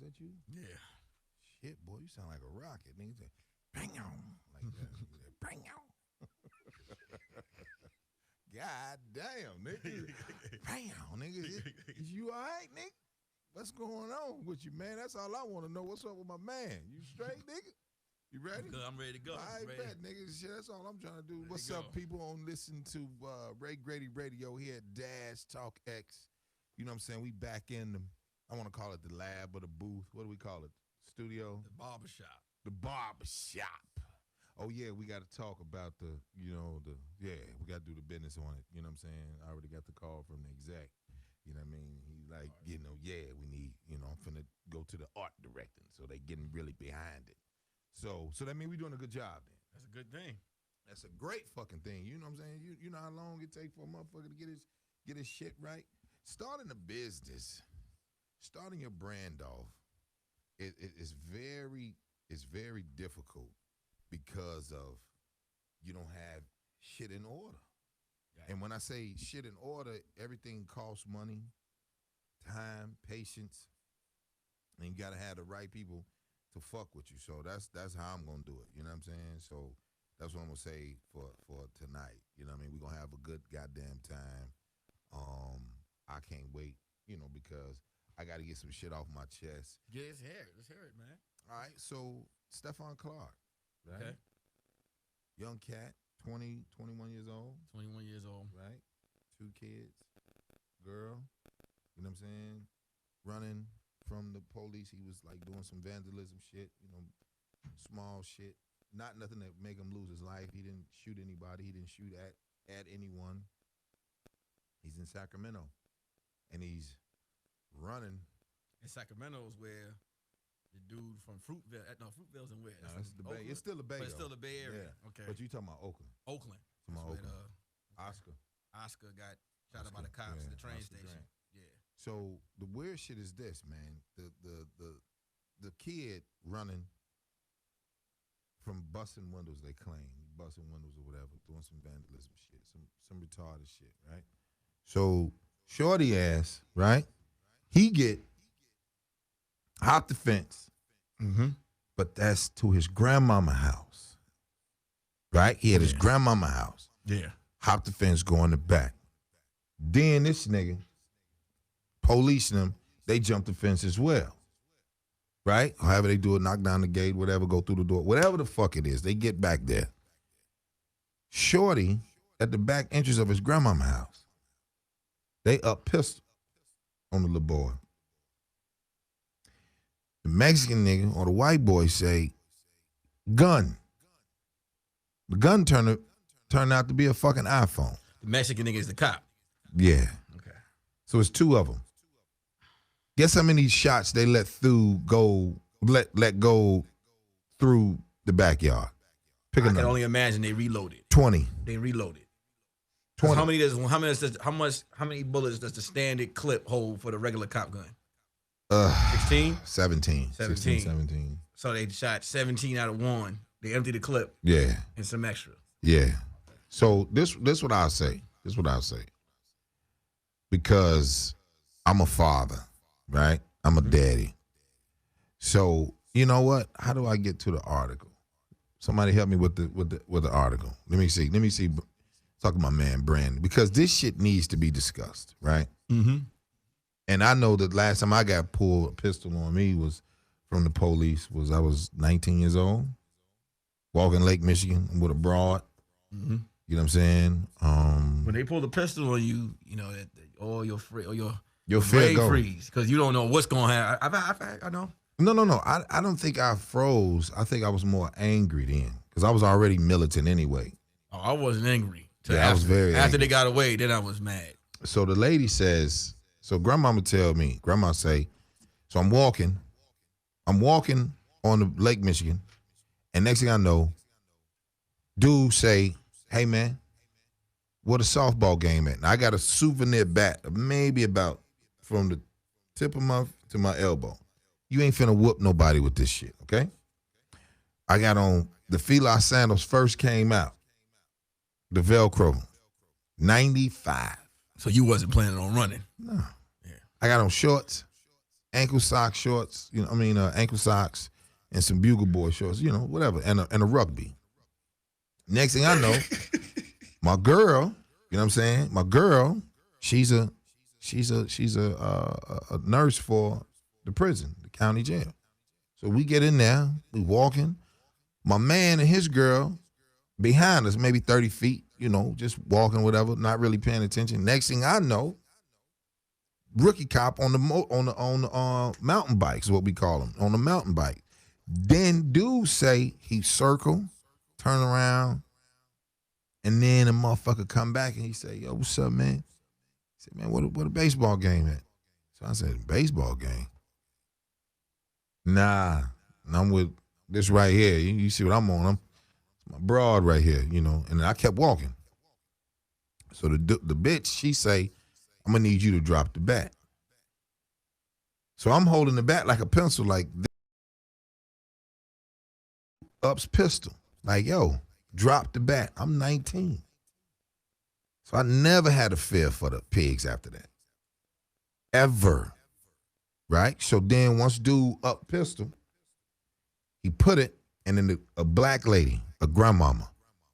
that you? Yeah. Shit, boy, you sound like a rocket. Nigga say, bang on. Like that. Bang on. God damn, nigga. Bang on, nigga. Is you all right, nigga? What's going on with you, man? That's all I want to know. What's up with my man? You straight, nigga? You ready? I'm ready to go. I bet, nigga. Shit, that's all I'm trying to do. Ready What's to up, go. people on listen to Grady Radio here at Dash Talk X. You know what I'm saying? We back in the, I want to call it the lab or the booth. What do we call it? Studio? The barbershop. The barbershop. Oh, yeah, we got to talk about the, we got to do the business on it. You know what I'm saying? I already got the call from the exec. You know what I mean? He like, we need, I'm finna go to the art directing. So they getting really behind it. So that means we doing a good job then. That's a good thing. That's a great fucking thing. You know what I'm saying? You know how long it takes for a motherfucker to get his shit right? Starting a business, starting your brand off, it's very difficult because of you don't have shit in order. Right. And when I say shit in order, everything costs money, time, patience, and you gotta have the right people to fuck with you. So that's how I'm gonna do it. You know what I'm saying? So that's what I'm gonna say for tonight. You know what I mean? We're gonna have a good goddamn time. I can't wait, because I gotta get some shit off my chest. Yeah, let's hear it, man. All right, so Stephon Clark, right? Okay. Young cat, 20, 21 years old. 21 years old. Right? 2 kids, girl, you know what I'm saying? Running from the police. He was like doing some vandalism shit, small shit. Not nothing that make him lose his life. He didn't shoot anybody. He didn't shoot at anyone. He's in Sacramento. And he's running. And Sacramento is where the dude from Fruitvale, Fruitvale's in where? No, that's the Bay. It's still the Bay. But it's still the Bay Area. Yeah. Okay. But you talking about Oakland. Oakland. Talking about That's Oakland. where Oscar got shot up by Oscar, the cops at the train Oscar station. Grant. Yeah. So the weird shit is this, man. The kid running from busting windows, they claim. Busting windows or whatever, doing some vandalism shit, some retarded shit, right? So shorty ass, right? He get hop the fence, but that's to his grandmama house, right? He had his grandmama house. Yeah. Hop the fence, go in the back. Then this nigga, police and them, they jump the fence as well, right? However they do it, knock down the gate, whatever, go through the door, whatever the fuck it is, they get back there. Shorty at the back entrance of his grandmama house, they up pistol on the little boy. The Mexican nigga or the white boy say, gun. The gun turned out to be a fucking iPhone. The Mexican nigga is the cop. Yeah. Okay. So it's 2 of them. Guess how many shots they let go through the backyard? Pick a I can number. only imagine they reloaded. 20. They reloaded. 20. How many bullets does the standard clip hold for the regular cop gun? 16? 17. 17. 17. So they shot 17 out of 1. They emptied the clip. Yeah. And some extra. Yeah. So this what I'll say. This what I'll say. Because I'm a father, right? I'm a daddy. So you know what? How do I get to the article? Somebody help me with the article. Let me see. Talk to my man Brandon, because this shit needs to be discussed, right? Mm-hmm. And I know that last time I got pulled a pistol on me was from the police. I was 19 years old, walking Lake Michigan with a broad. Mm-hmm. You know what I'm saying? When they pull the pistol on you, all your your fear go. Freeze, because you don't know what's going to happen. I know. No. I don't think I froze. I think I was more angry then, because I was already militant anyway. Oh, I wasn't angry. I was very angry. After they got away, then I was mad. So the lady says, grandmama say, so I'm walking on the Lake Michigan, and next thing I know, dude say, hey man, what a softball game at? And I got a souvenir bat, maybe about from the tip of to my elbow. You ain't finna whoop nobody with this shit, okay? I got on the Fila sandals first came out. The Velcro, 95. So you wasn't planning on running? No. Yeah. I got on shorts ankle sock shorts, ankle socks and some Bugle Boy shorts, whatever, and a rugby. Next thing I know, my girl, you know what I'm saying? My girl, she's a nurse for the prison, the county jail. So we get in there, we walking. My man and his girl behind us, maybe 30 feet, just walking, whatever, not really paying attention. Next thing I know, rookie cop on the mountain bike is what we call him, on the mountain bike. Then dude say he circle, turn around, and then the motherfucker come back and he say, yo, what's up, man? He said, man, what a baseball game at? So I said, baseball game? Nah, I'm with this right here. You see what I'm on? I'm my broad right here, and I kept walking. So the bitch, she say, I'm gonna need you to drop the bat. So I'm holding the bat like a pencil, like up's pistol. Like, yo, drop the bat. I'm 19. So I never had a fear for the pigs after that. Ever. Right? So then once dude up pistol, he put it, and then a black lady, a grandmama,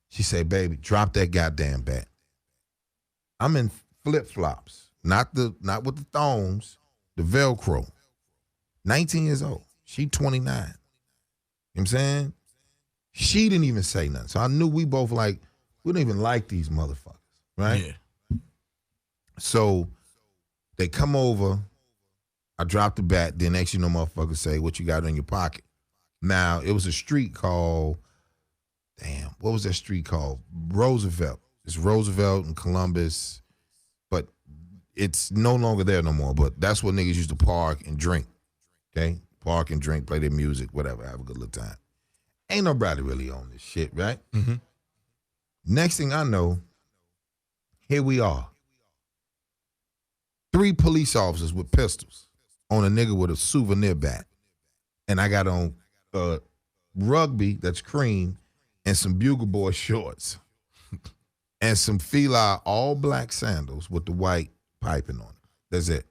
she said, baby, drop that goddamn bat. I'm in flip-flops, not with the thongs, the Velcro. 19 years old. She 29. You know what I'm saying? She didn't even say nothing. So I knew we both we don't even like these motherfuckers, right? Yeah. So they come over, I drop the bat, then next you know motherfuckers say, what you got in your pocket? Now, it was a street called, what was that street called? Roosevelt. It's Roosevelt and Columbus, but it's no longer there no more. But that's where niggas used to park and drink, okay? Park and drink, play their music, whatever, have a good little time. Ain't nobody really on this shit, right? Mm-hmm. Next thing I know, here we are. 3 police officers with pistols on a nigga with a souvenir bat. And I got on rugby that's cream and some Bugle Boy shorts and some Fila all black sandals with the white piping on it. That's it.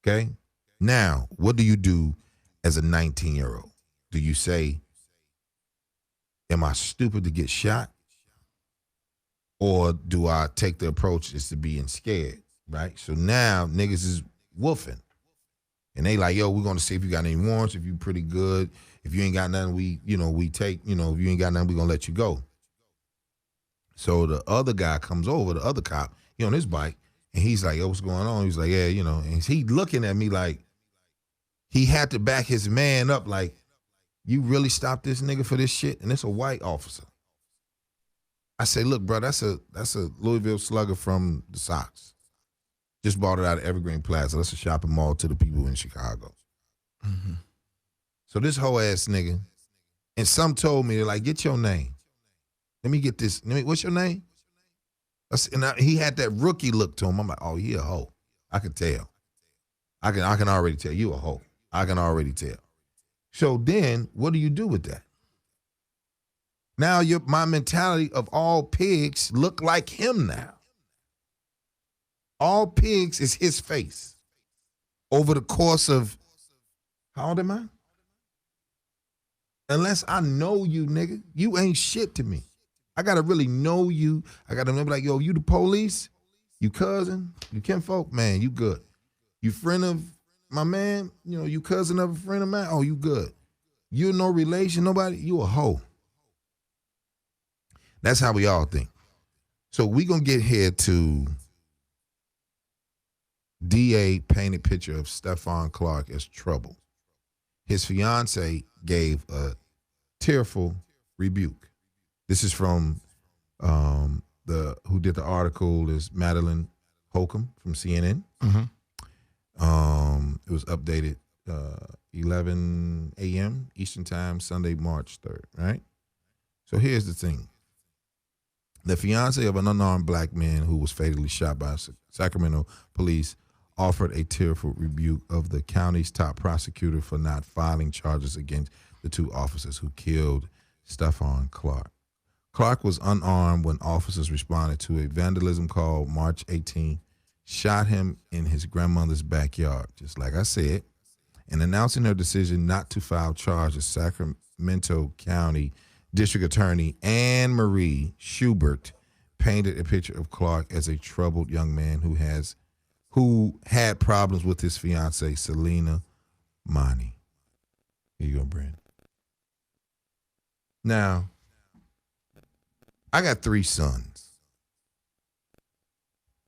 Okay? Now, what do you do as a 19-year-old? Do you say, am I stupid to get shot? Or do I take the approach is to being scared, right? So now niggas is woofing. And they like, yo, we're going to see if you got any warrants, if you pretty good. If you ain't got nothing, we take, if you ain't got nothing, we going to let you go. So the other guy comes over, the other cop, he on his bike, and he's like, yo, what's going on? He's like, yeah, and he looking at me like he had to back his man up like, you really stopped this nigga for this shit? And it's a white officer. I say, look, bro, that's a Louisville Slugger from the Sox. Just bought it out of Evergreen Plaza. That's a shopping mall to the people in Chicago. Mm-hmm. So this whole ass nigga, and some told me, they're like, get your name. Let me get this. What's your name? He had that rookie look to him. I'm like, oh, he a hoe. I can tell. I can already tell. You a hoe. I can already tell. So then, what do you do with that? Now my mentality of all pigs look like him now. All pigs is his face. Over the course of, how old am I? Unless I know you, nigga, you ain't shit to me. I gotta really know you. I gotta be like, yo, you the police? You cousin? You kinfolk? Man, you good. You friend of my man? You cousin of a friend of mine? Oh, you good. You no relation, nobody? You a hoe. That's how we all think. So we gonna get here to DA painted picture of Stephon Clark as trouble. His fiance gave a tearful rebuke. This is from who did the article is Madeline Holcomb from CNN. Mm-hmm. It was updated 11 a.m. Eastern Time, Sunday, March 3rd, right? So here's the thing. The fiance of an unarmed black man who was fatally shot by Sacramento police offered a tearful rebuke of the county's top prosecutor for not filing charges against the 2 officers who killed Stephon Clark. Clark was unarmed when officers responded to a vandalism call March 18th, shot him in his grandmother's backyard. Just like I said, In announcing her decision not to file charges, Sacramento County District Attorney Anne Marie Schubert painted a picture of Clark as a troubled young man who had problems with his fiancee, Selena Money. Here you go, Brandon. Now, I got 3 sons,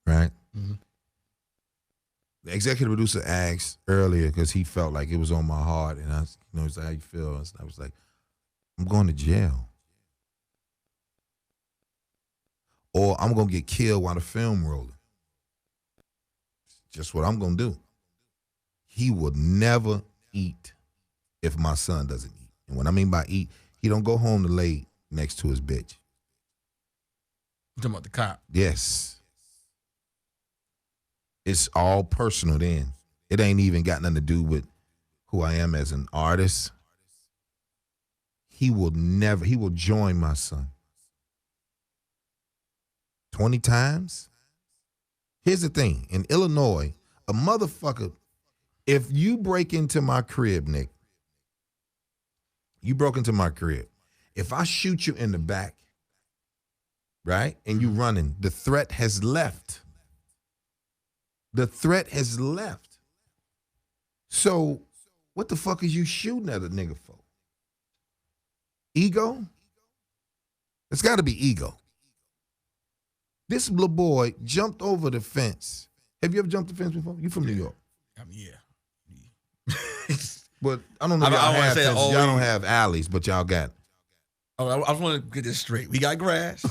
right? Mm-hmm. The executive producer asked earlier because he felt like it was on my heart, and he's like, how you feel? And I was like, I'm going to jail. Or I'm going to get killed while the film rolling. Just what I'm going to do. He will never eat if my son doesn't eat. And what I mean by eat, he don't go home to lay next to his bitch. You talking about the cop? Yes. It's all personal then. It ain't even got nothing to do with who I am as an artist. He will join my son. 20 times? Here's the thing. In Illinois, a motherfucker, if you break into my crib, Nick, you broke into my crib. If I shoot you in the back, right, and you running, the threat has left. The threat has left. So what the fuck is you shooting at a nigga for? Ego? It's got to be ego. This little boy jumped over the fence. Have you ever jumped the fence before? You from New York? Yeah. But I don't know if y'all have fences. Y'all don't have alleys, but y'all got. Oh, I just want to get this straight. We got grass.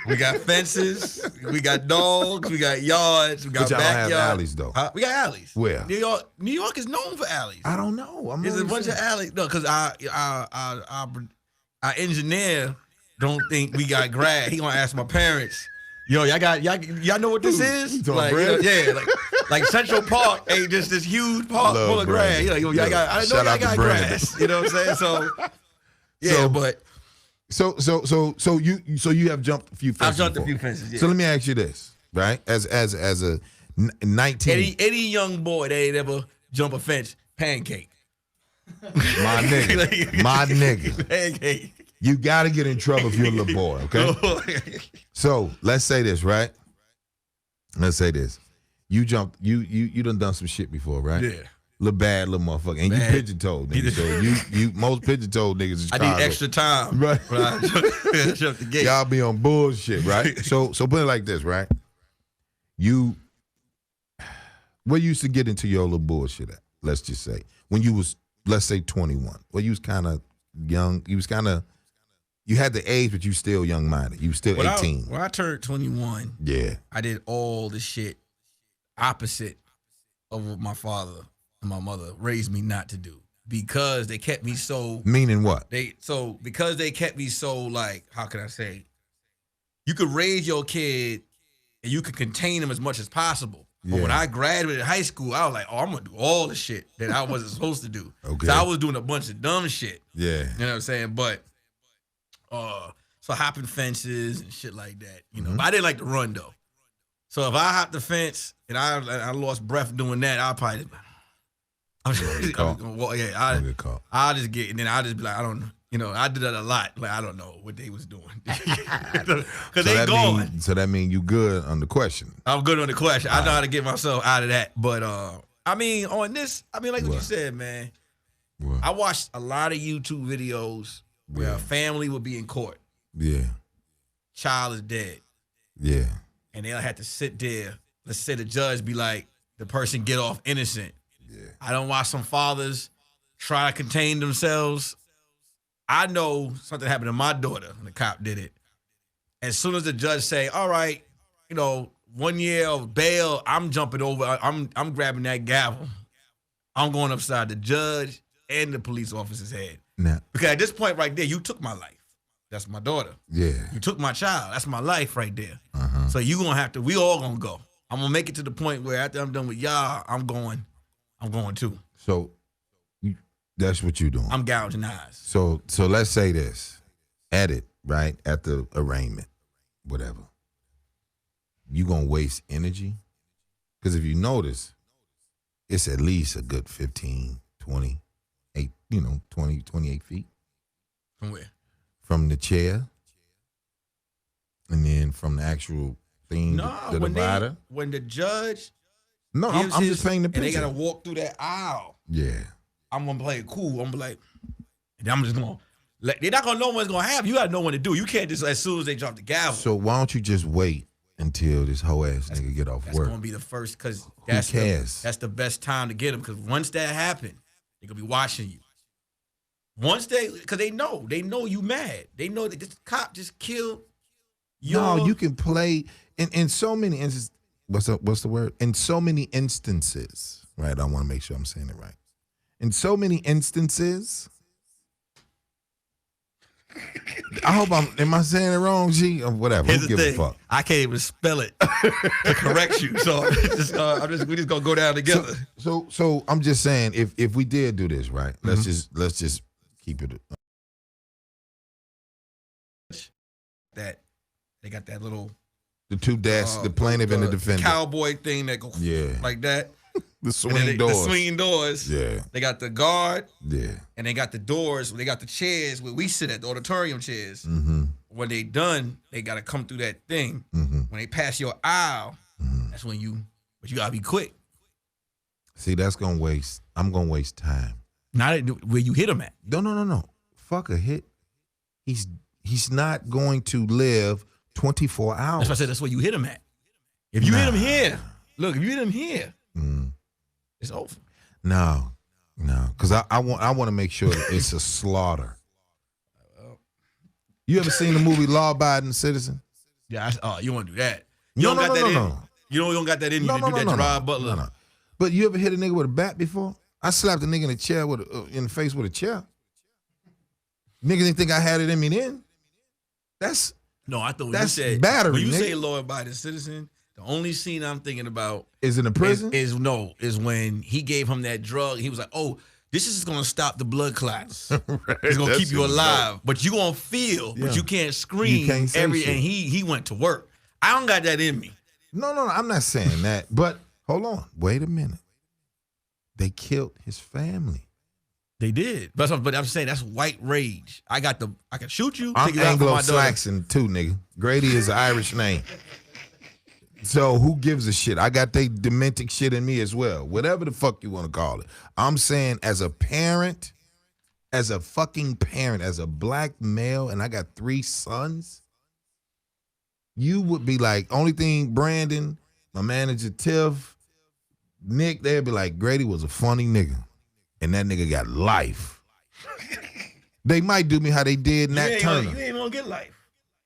We got fences. We got dogs. We got yards. We got backyards. But y'all don't have alleys, though. We got alleys. Where? New York is known for alleys. I don't know. There's a bunch of alleys. No, because our engineer don't think we got grass. He gonna ask my parents. Yo, y'all know what this is? Like, like Central Park ain't just this huge park full of grass. I know y'all got grass. You know what I'm saying? So, yeah, but. So you have jumped a few fences. I've jumped a few fences. Yeah. So let me ask you this, right? As a 19 any young boy that ain't ever jump a fence, pancake. My nigga. Pancake. You got to get in trouble if you're a little boy, okay? So let's say this, right? Let's say this. You jumped. You done some shit before, right? Yeah. Little bad little motherfucker, and bad. You pigeon-toed, nigga. So you most pigeon-toed niggas in Chicago. I need extra time, right? I jump the gate. Y'all be on bullshit, right? So put it like this, right? Where you used to get into your little bullshit at? Let's just say when you was, let's say 21. Well, you was kind of young. You had the age, but you still young-minded. You was still 18. When I turned 21, yeah, I did all the shit opposite of what my father and my mother raised me not to do, because they kept me so. Meaning what? Because they kept me so, like, how can I say? You could raise your kid and you could contain them as much as possible. But when I graduated high school, I was like, oh, I'm going to do all the shit that I wasn't supposed to do. Okay. So I was doing a bunch of dumb shit. Yeah. You know what I'm saying? But, so hopping fences and shit like that, you know. But I didn't like to run, though. So if I hopped the fence and I lost breath doing that, I'll probably, I'll just get, and then I'll just be like, I don't know. You know, I did that a lot. Like, I don't know what they was doing. Because they gone. So that means you good on the question. I'm good on the question. I know how to get myself out of that. But, I mean, on this, like what you said, man. What? I watched a lot of YouTube videos where a family would be in court. Yeah. Child is dead. Yeah. And they'll have to sit there. Let's say the judge be like, the person get off innocent. Yeah. I don't watch some fathers try to contain themselves. I know something happened to my daughter and the cop did it. As soon as the judge say, all right, 1 year of bail, I'm jumping over. I'm grabbing that gavel. I'm going upside the judge and the police officer's head. Nah. Because at this point right there, you took my life. That's my daughter. Yeah. You took my child. That's my life right there. Uh-huh. So you gonna have to, we all gonna go. I'm gonna make it to the point where after I'm done with y'all, I'm going too. So that's what you doing. I'm gouging eyes. So let's say this. At the arraignment, whatever. You gonna waste energy? Because if you notice, it's at least a good 15, 20, 28 feet. From where? From the chair. And then from the actual thing, the divider. When the judge No, I'm just painting the picture. And they got to walk through that aisle. Yeah. I'm going to play it cool. I'm going to be like, and I'm just going to, they're not going to know what's going to happen. You got to know what to do. You can't just, as soon as they drop the gavel. So why don't you just wait until this whole ass nigga get off that's work? That's going to be the first, because that's the best time to get him, because once that happens, they're going to be watching you. Because they know you mad. They know that this cop just killed No, you can play in so many instances. What's the word? In so many instances, right? I want to make sure I'm saying it right. In so many instances, I hope am I saying it wrong, G? Or whatever. Who gives a fuck? I can't even spell it to correct you. So we just gonna go down together. So I'm just saying, if we did do this, right? Let's just keep it. That they got that little the two desks, the plaintiff and the defendant, cowboy thing that go like that. The swinging doors. The swinging doors. Yeah. They got the guard. Yeah. And they got the doors. They got the chairs where we sit at, the auditorium chairs. Mm-hmm. When they done, they got to come through that thing. Mm-hmm. When they pass your aisle, that's when but you got to be quick. See, that's going to waste. I'm going to waste time. Not where you hit him at. No. Fuck a hit. He's not going to live 24 hours. That's why I said that's where you hit him at. If you hit him here, look, if you hit him here, it's over. No, because I want to make sure that it's a slaughter. You ever seen the movie Law Abiding Citizen? Yeah. You want to do that? You don't got that in. You don't got that in you to do that Gerard Butler. No. But you ever hit a nigga with a bat before? I slapped a nigga in the chair in the face with a chair. Niggas didn't think I had it in me then. That's I thought you said battery. When you nigga. say law abiding citizen, the only scene I'm thinking about is in the prison. Is when he gave him that drug. He was like, "Oh, this is gonna stop the blood clots. Right. It's gonna keep you alive, but you gonna feel, but you can't scream." You can't say shit. And he went to work. I don't got that in me. No, I'm not saying that. But hold on, wait a minute. They killed his family. They did, but I'm saying that's white rage. I can shoot you. I'm Anglo-Saxon too, nigga. Grady is an Irish name. So who gives a shit? I got they dementic shit in me as well. Whatever the fuck you want to call it. I'm saying as a parent, as a fucking parent, as a black male, and I got 3 sons, you would be like, only thing Brandon, my manager Tiff, Nick, they'd be like, Grady was a funny nigga. And that nigga got life. They might do me how they did Nat Turner. You ain't gonna get life.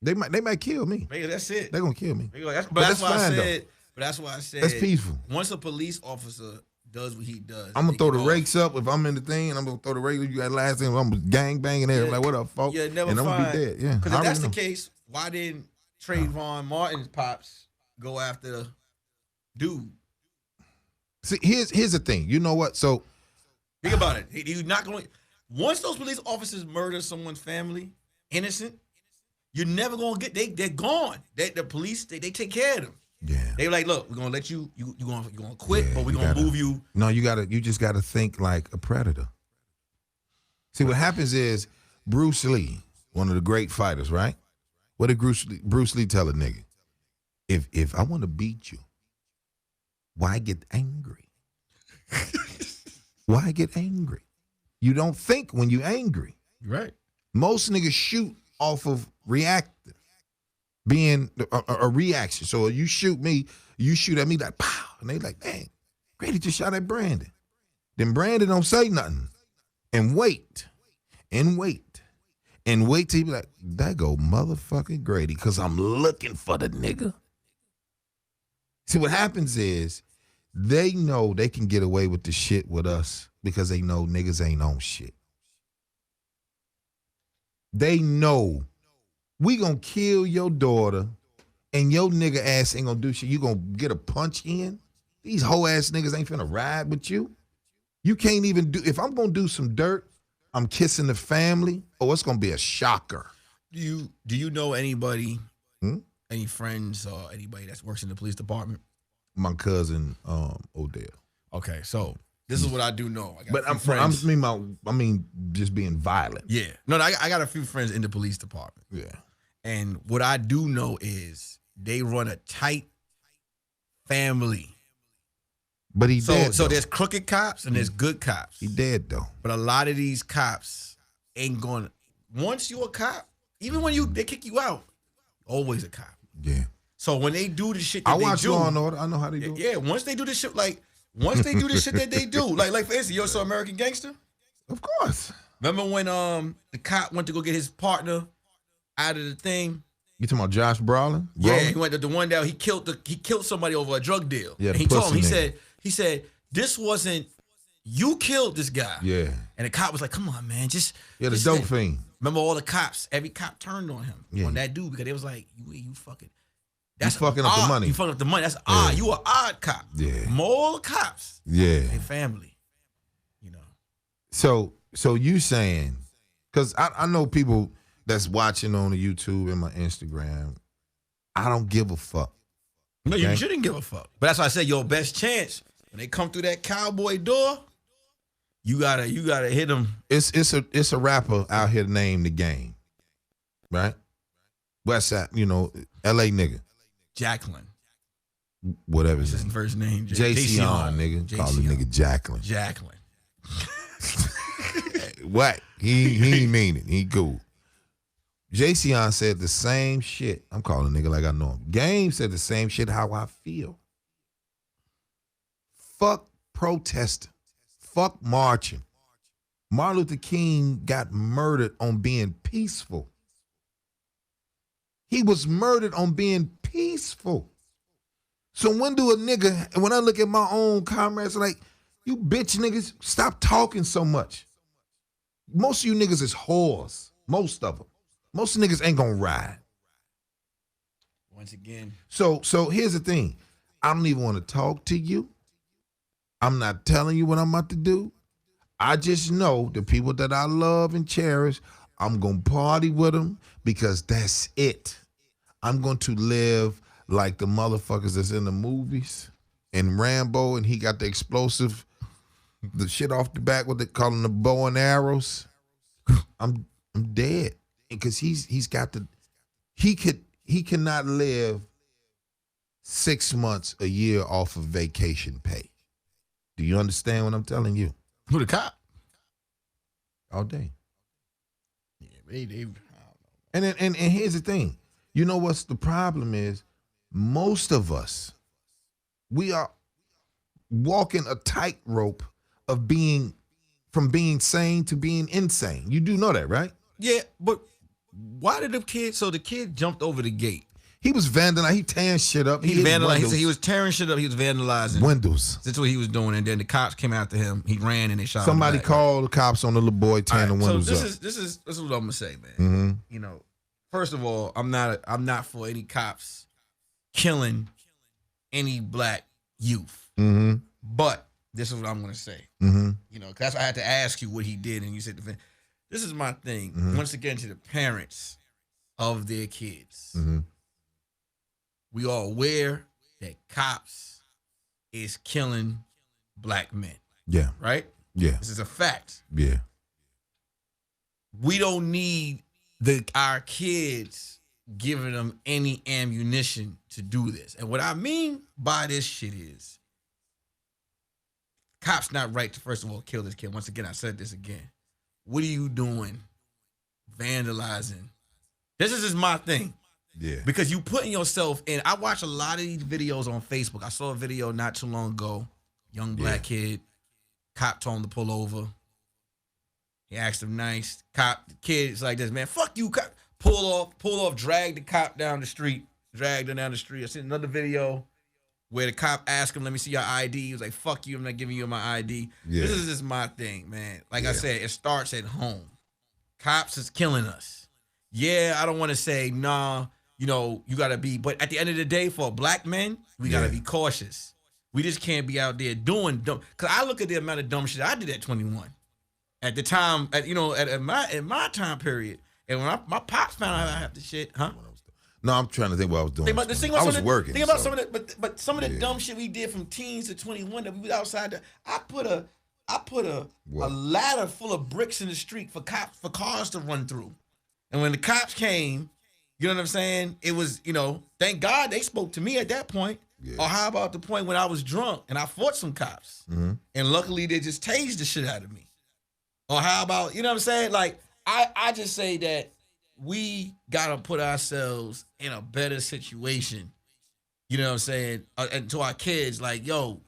They might kill me. Maybe that's it. They're gonna kill me. But that's why I said. That's peaceful. Once a police officer does what he does, I'm gonna throw the rakes up if I'm in the thing, and I'm gonna throw the rakes. You got last thing. I'm gang banging there. Like what up, folks? Yeah, never. And I'm gonna be dead. Yeah. Because if that's the case, why didn't Trayvon Martin's pops go after dude? See, here's the thing. You know what? So think about it. You're not going. Once those police officers murder someone's family, innocent, you're never gonna get. They're gone. The police they take care of them. Yeah. They were like, look, we're gonna let you. You're gonna quit, but we're gonna move you. No, you just gotta think like a predator. See, what happens is Bruce Lee, one of the great fighters, right? What did Bruce Lee tell a nigga? If I want to beat you, why get angry? Why get angry? You don't think when you're angry. Right. Most niggas shoot off of reactive, being a reaction. So you shoot me, you shoot at me like, pow. And they like, dang, Grady just shot at Brandon. Then Brandon don't say nothing. And wait. And wait. And wait till you be like, that go motherfucking Grady, because I'm looking for the nigga. See, what happens is they know they can get away with the shit with us because they know niggas ain't on shit. They know we gonna kill your daughter and your nigga ass ain't gonna do shit. You gonna get a punch in? These hoe ass niggas ain't finna ride with you. You can't even do, if I'm gonna do some dirt, I'm kissing the family, it's gonna be a shocker. Do you know anybody, any friends or anybody that works in the police department? My cousin, Odell. Okay, so this is what I do know. I got But a few friends. I mean, just being violent. Yeah. No, I got a few friends in the police department. Yeah. And what I do know is they run a tight family. But he dead. So though. there's crooked cops and there's good cops. He dead though. But a lot of these cops ain't going. Once you a cop, even when they kick you out, always a cop. Yeah. So when they do the shit that I watch they do, Law and Order. I know how they do it. Yeah. Once they do the shit, once they do the shit that they do, like for instance, you saw American Gangster. Of course. Remember when the cop went to go get his partner out of the thing? You talking about Josh Brolin? Yeah, he went to the one down. He killed somebody over a drug deal. Yeah, and he told him, he said, this wasn't, you killed this guy. Yeah. And the cop was like, come on, man, just. Yeah, the dope fiend. Remember all the cops, every cop turned on him, on that dude, because they was like, you fucking. That's fucking up the money. You fucking up the money. That's odd. You an odd cop. Yeah. More cops. Yeah. And family. You know. So you saying, because I know people that's watching on the YouTube and my Instagram, I don't give a fuck. No, you shouldn't give a fuck. But that's why I said your best chance when they come through that cowboy door, you gotta hit them. It's a rapper out here named The Game, right? West Side, L.A. nigga. Jacqueline. Whatever his first name. JC on, nigga. Call the nigga Jacqueline. Jacqueline. What? He ain't mean it. He cool. JC said the same shit. I'm calling nigga like I know him. Game said the same shit how I feel. Fuck protesting. Fuck marching. Martin Luther King got murdered on being peaceful. He was murdered on being peaceful. So when I look at my own comrades, like, you bitch niggas, stop talking so much. Most of you niggas is whores. Most of them. Most niggas ain't gonna ride. Once again. So here's the thing. I don't even want to talk to you. I'm not telling you what I'm about to do. I just know the people that I love and cherish, I'm going to party with them because that's it. I'm going to live like the motherfuckers that's in the movies and Rambo, and he got the explosive, the shit off the back, what they calling the bow and arrows. I'm dead because he cannot live 6 months, a year off of vacation pay. Do you understand what I'm telling you? Who, the cop? All day. Yeah, they I don't know. And here's the thing. You know what's the problem is? Most of us, we are walking a tightrope of from being sane to being insane. You do know that, right? Yeah, but why did the kid jumped over the gate? He was vandalizing. He tearing shit up. He vandalized. He was tearing shit up. He was vandalizing windows. That's what he was doing. And then the cops came after him. He ran and they shot him. Somebody called the cops on the little boy tearing the windows up. So this is what I'm gonna say, man. Mm-hmm. First of all, I'm not for any cops killing any black youth. Mm-hmm. But this is what I'm gonna say. Mm-hmm. That's why I had to ask you what he did, and you said this is my thing. Mm-hmm. Once again, to the parents of their kids. Mm-hmm. We are aware that cops is killing black men. Yeah. Right? Yeah. This is a fact. Yeah. We don't need our kids giving them any ammunition to do this. And what I mean by this shit is cops not right to, first of all, kill this kid. Once again, I said this again. What are you doing? Vandalizing. This is just my thing. Yeah. Because you putting yourself in. I watch a lot of these videos on Facebook. I saw a video not too long ago. Young black kid. Cop told him to pull over. He asked him nice. Cop, the kid's like this, man, fuck you, cop. Pull off, drag the cop down the street. Dragged him down the street. I seen another video where the cop asked him, let me see your ID. He was like, fuck you, I'm not giving you my ID. Yeah. This is just my thing, man. Like I said, it starts at home. Cops is killing us. Yeah, I don't want to say, nah, you got to be, but at the end of the day, for black men, we got to be cautious. We just can't be out there doing dumb. Because I look at the amount of dumb shit I did at 21. At the time, in my time period. And when my pops found out I had the shit, huh? No, I'm trying to think what I was doing. Think about, I was working. Think about so. some of the, but some of the dumb shit we did from teens to 21 that we was outside. I put a ladder full of bricks in the street for cars to run through, and when the cops came, you know what I'm saying? It was, thank God they spoke to me at that point. Yeah. Or how about the point when I was drunk and I fought some cops, and luckily they just tased the shit out of me. Or how about, you know what I'm saying? Like I just say that we gotta put ourselves in a better situation. You know what I'm saying? And to our kids, like, yo,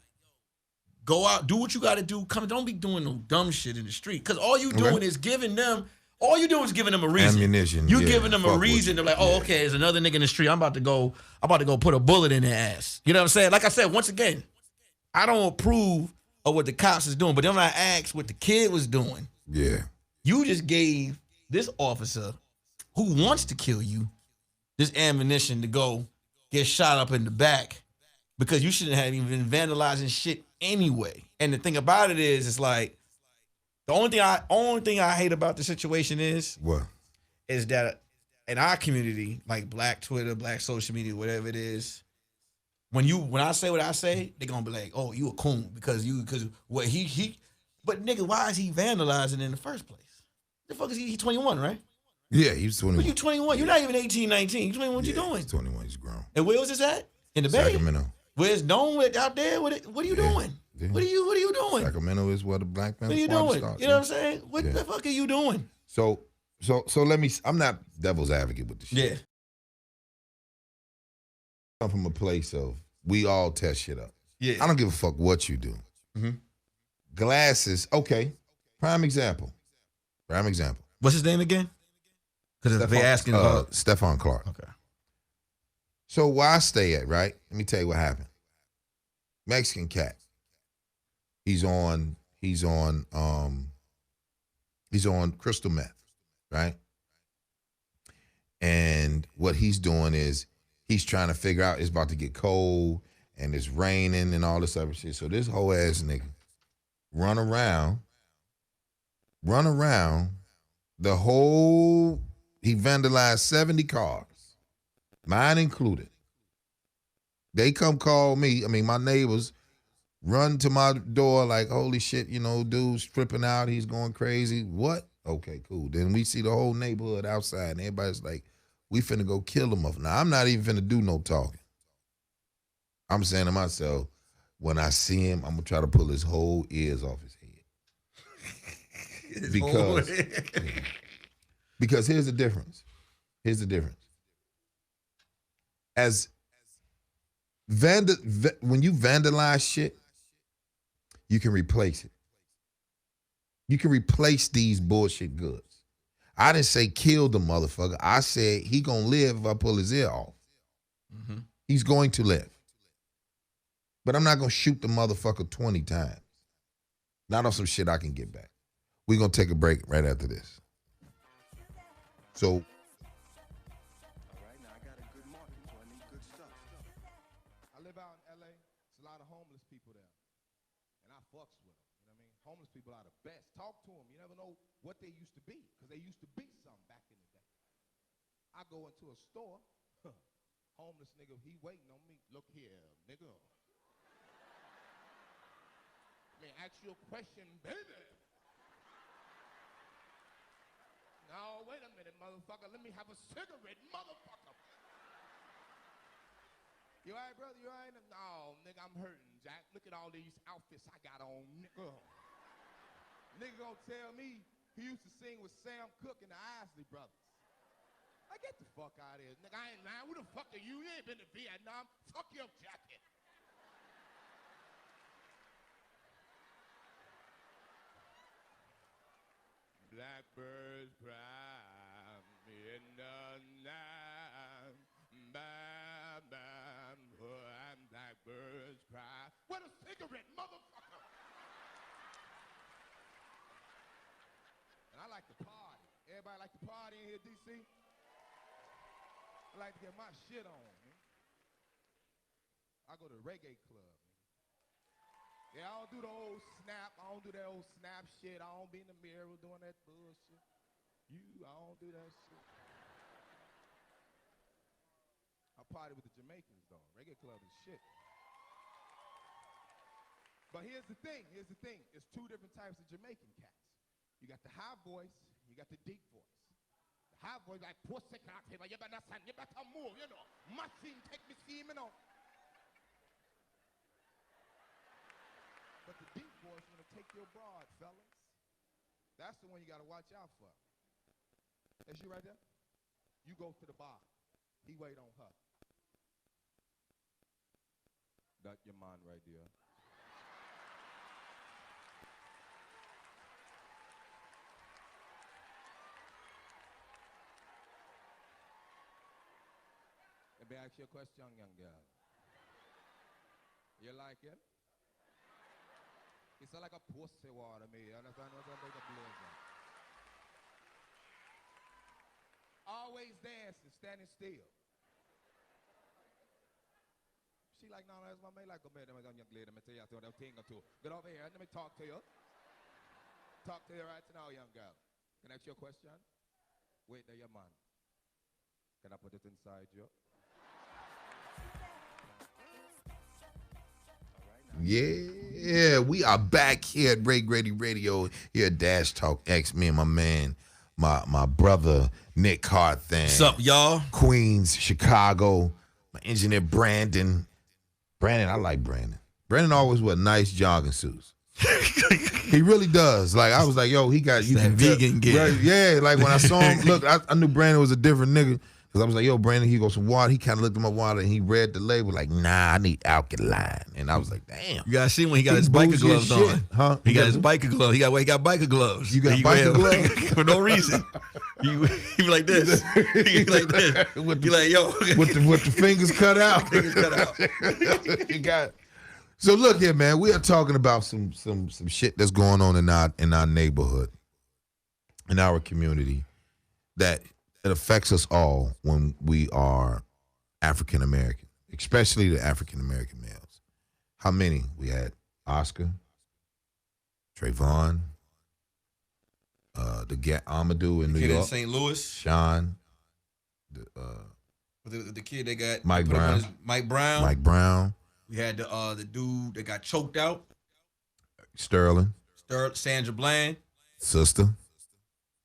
go out, do what you got to do. Don't be doing no dumb shit in the street. Because all you doing is giving them a reason. Ammunition. You giving them a reason. They're like, oh, okay, there's another nigga in the street. I'm about to go put a bullet in their ass. You know what I'm saying? Like I said, once again, I don't approve of what the cops is doing. But then when I asked what the kid was doing, you just gave this officer who wants to kill you this ammunition to go get shot up in the back because you shouldn't have even been vandalizing shit anyway. And the thing about it is, it's like the only thing I hate about the situation is that in our community, like Black Twitter, Black social media, whatever it is, when I say what I say, they're gonna be like, "Oh, you a coon because what he." But nigga, why is he vandalizing in the first place? The fuck is he? He's 21, right? Yeah, he's 21. But you 21. You're not even 18, 19. You 21. What you doing? He's 21. He's grown. And where was this at? In the Bay? Sacramento. Where it's known out there? What are you doing? Yeah. What are you doing? Sacramento is where the Black Panther Party starts. You know what I'm saying? What the fuck are you doing? So let me. I'm not devil's advocate with the shit. Yeah. I come from a place of we all test shit up. Yeah. I don't give a fuck what you do. Mm-hmm. Glasses. Okay. Prime example. What's his name again? Because they asking Stephon Clark. Okay. So where I stay at, right? Let me tell you what happened. Mexican cat. He's on crystal meth, right? And what he's doing is he's trying to figure out it's about to get cold and it's raining and all this other shit. So this whole ass nigga run around the whole. He vandalized 70 cars, mine included. They come call me. I mean, my neighbors run to my door like, holy shit, dude's tripping out. He's going crazy. What? Okay, cool. Then we see the whole neighborhood outside, and everybody's like, we finna go kill him. Now, I'm not even finna do no talking. I'm saying to myself, when I see him, I'm going to try to pull his whole ears off his head. Because here's the difference. As when you vandalize shit, you can replace it. You can replace these bullshit goods. I didn't say kill the motherfucker. I said he gonna live if I pull his ear off. Mm-hmm. He's going to live. But I'm not gonna shoot the motherfucker 20 times. Not on some shit I can get back. We're gonna take a break right after this. So, all right, now I got a good market, so I need good stuff. I live out in LA. There's a lot of homeless people there. And I fucks with them. You know what I mean? Homeless people are the best. Talk to them. You never know what they used to be. Because they used to be something back in the day. I go into a store. Homeless nigga, he waiting on me. Look here, nigga. Let me ask you a question, baby. No, wait a minute, motherfucker. Let me have a cigarette, motherfucker. You all right, brother? You all right? No, nigga, I'm hurting, Jack. Look at all these outfits I got on, nigga. Nigga gonna tell me he used to sing with Sam Cooke and the Isley Brothers. I get the fuck out of here. Nigga, I ain't lying. Who the fuck are you? You ain't been to Vietnam. Fuck your jacket. Blackbirds cry in the night. Bam, bam, and blackbirds cry. What a cigarette, motherfucker! And I like to party. Everybody like to party in here, DC? I like to get my shit on, man. I go to the reggae club. Yeah, I don't do the old snap. I don't do that old snap shit. I don't be in the mirror doing that bullshit. I don't do that shit. party with the Jamaicans, though. Reggae club is shit. But here's the thing. There's two different types of Jamaican cats. You got the high voice, you got the deep voice. The high voice like, pussy cock, you better stand, you better move, you know. Machine take me scheme, you know. But the deep voice want to take your broad, fellas. That's the one you got to watch out for. Is you right there? You go to the bar. He wait on her. That your man right there. Let me ask you a question, young girl. You like it? It's like a pussy water, me. You understand what I'm saying? Like a blazer. Always dancing, standing still. She like, no, that's my mate. Like, go ahead, young lady. Let me tell you a thing or two. Get over here. Let me talk to you. Talk to you right now, young girl. Can I ask you a question? Wait, there, your man. Can I put it inside you? Yeah, we are back here at Ray Grady Radio, here at Dash Talk X. Me and my man, my brother, Nick Carthan. What's up, y'all? Queens, Chicago. My engineer, Brandon. I like Brandon. Brandon always wear nice jogging suits. He really does. Like, I was like, yo, he got... you that can vegan gear. Right, yeah, like when I saw him, look, I knew Brandon was a different nigga. Because I was like, yo, Brandon, he goes some water. He kind of looked at my water and he read the label like, nah, I need alkaline. And I was like, damn. You gotta see when he got his biker gloves on. Huh? He got his biker gloves. He got biker gloves. You got biker gloves? For no reason. He be like this. He be like this. He like, yo. With the fingers cut out. Fingers cut out. You got. So look here, man. We are talking about some shit that's going on in our neighborhood, in our community, that it affects us all when we are African American, especially the African American males. How many? We had Oscar, Trayvon, Amadou in New York, in St. Louis, Sean, the kid they got Mike Brown. Mike Brown. Mike Brown. We had the dude that got choked out, Sterling, Sandra Bland, sister,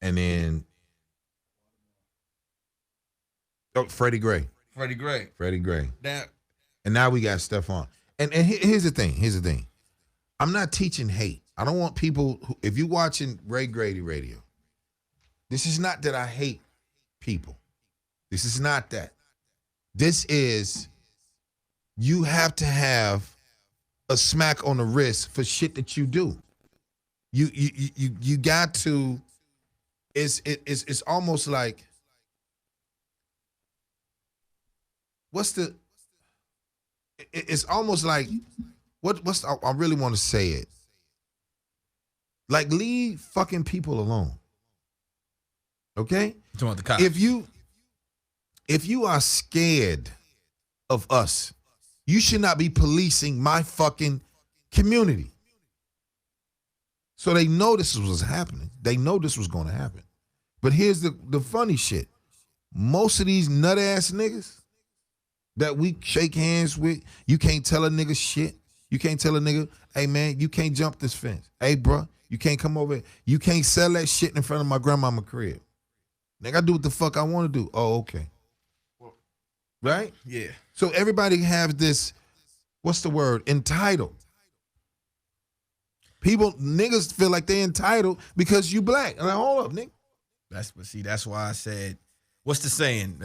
and then Freddie Gray. That, and now we got Stephon. And here's the thing. I'm not teaching hate. I don't want people who, if you're watching Ray Grady Radio, this is not that I hate people. This is not that. This is, you have to have a smack on the wrist for shit that you do. You got to. It's almost like, it's almost like, I really want to say it. Like, leave fucking people alone. Okay? talking about the cops. If you are scared of us, you should not be policing my fucking community. So they know this was happening. They know this was going to happen. But here's the funny shit. Most of these nut ass niggas that we shake hands with, you can't tell a nigga shit. You can't tell a nigga, hey man, you can't jump this fence. Hey bro, you can't come over here. You can't sell that shit in front of my grandmama crib. Nigga, I do what the fuck I want to do. Oh, okay. Right? Yeah. So everybody has this, what's the word? Entitled. Niggas feel like they entitled because you black. I'm like, hold up, nigga. That's why I said, what's the saying?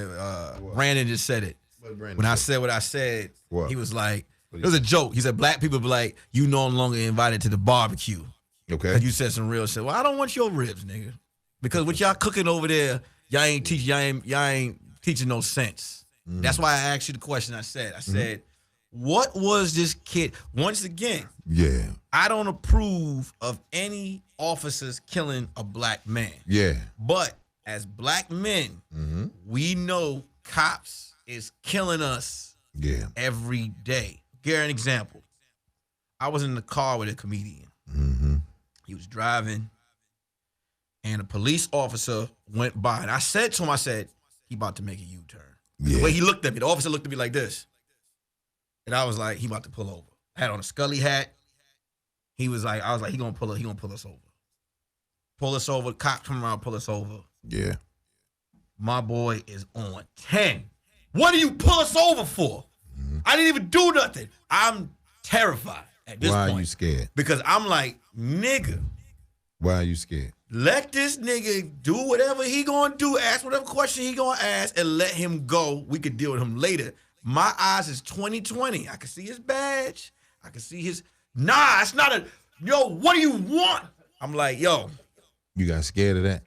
Brandon just said it. When I said what I said, he was like, it was a joke. He said, black people be like, you no longer invited to the barbecue. Okay. Because you said some real shit. Well, I don't want your ribs, nigga. Because what y'all cooking over there, y'all ain't teaching no sense. That's why I asked you the question I said, what was this kid? Once again, yeah, I don't approve of any officers killing a black man. Yeah. But as black men, we know cops is killing us every day. Give an example. I was in the car with a comedian. He was driving, and a police officer went by. And I said to him, he about to make a U-turn. The Yeah. way he looked at me, the officer looked at me like this. And I was like, he about to pull over. I had on a Scully hat. I was like, he gonna pull us over. Pull us over, cop come around, pull us over. Yeah. My boy is on 10. What do you pull us over for? I didn't even do nothing. I'm terrified at this point. Why are you scared? Because I'm like, nigga, Why are you scared? let this nigga do whatever he gonna do, ask whatever question he gonna ask, and let him go. We could deal with him later. My eyes is 20/20. I can see his badge. I can see his. Nah, it's not a. Yo, what do you want? I'm like, yo. You got scared of that?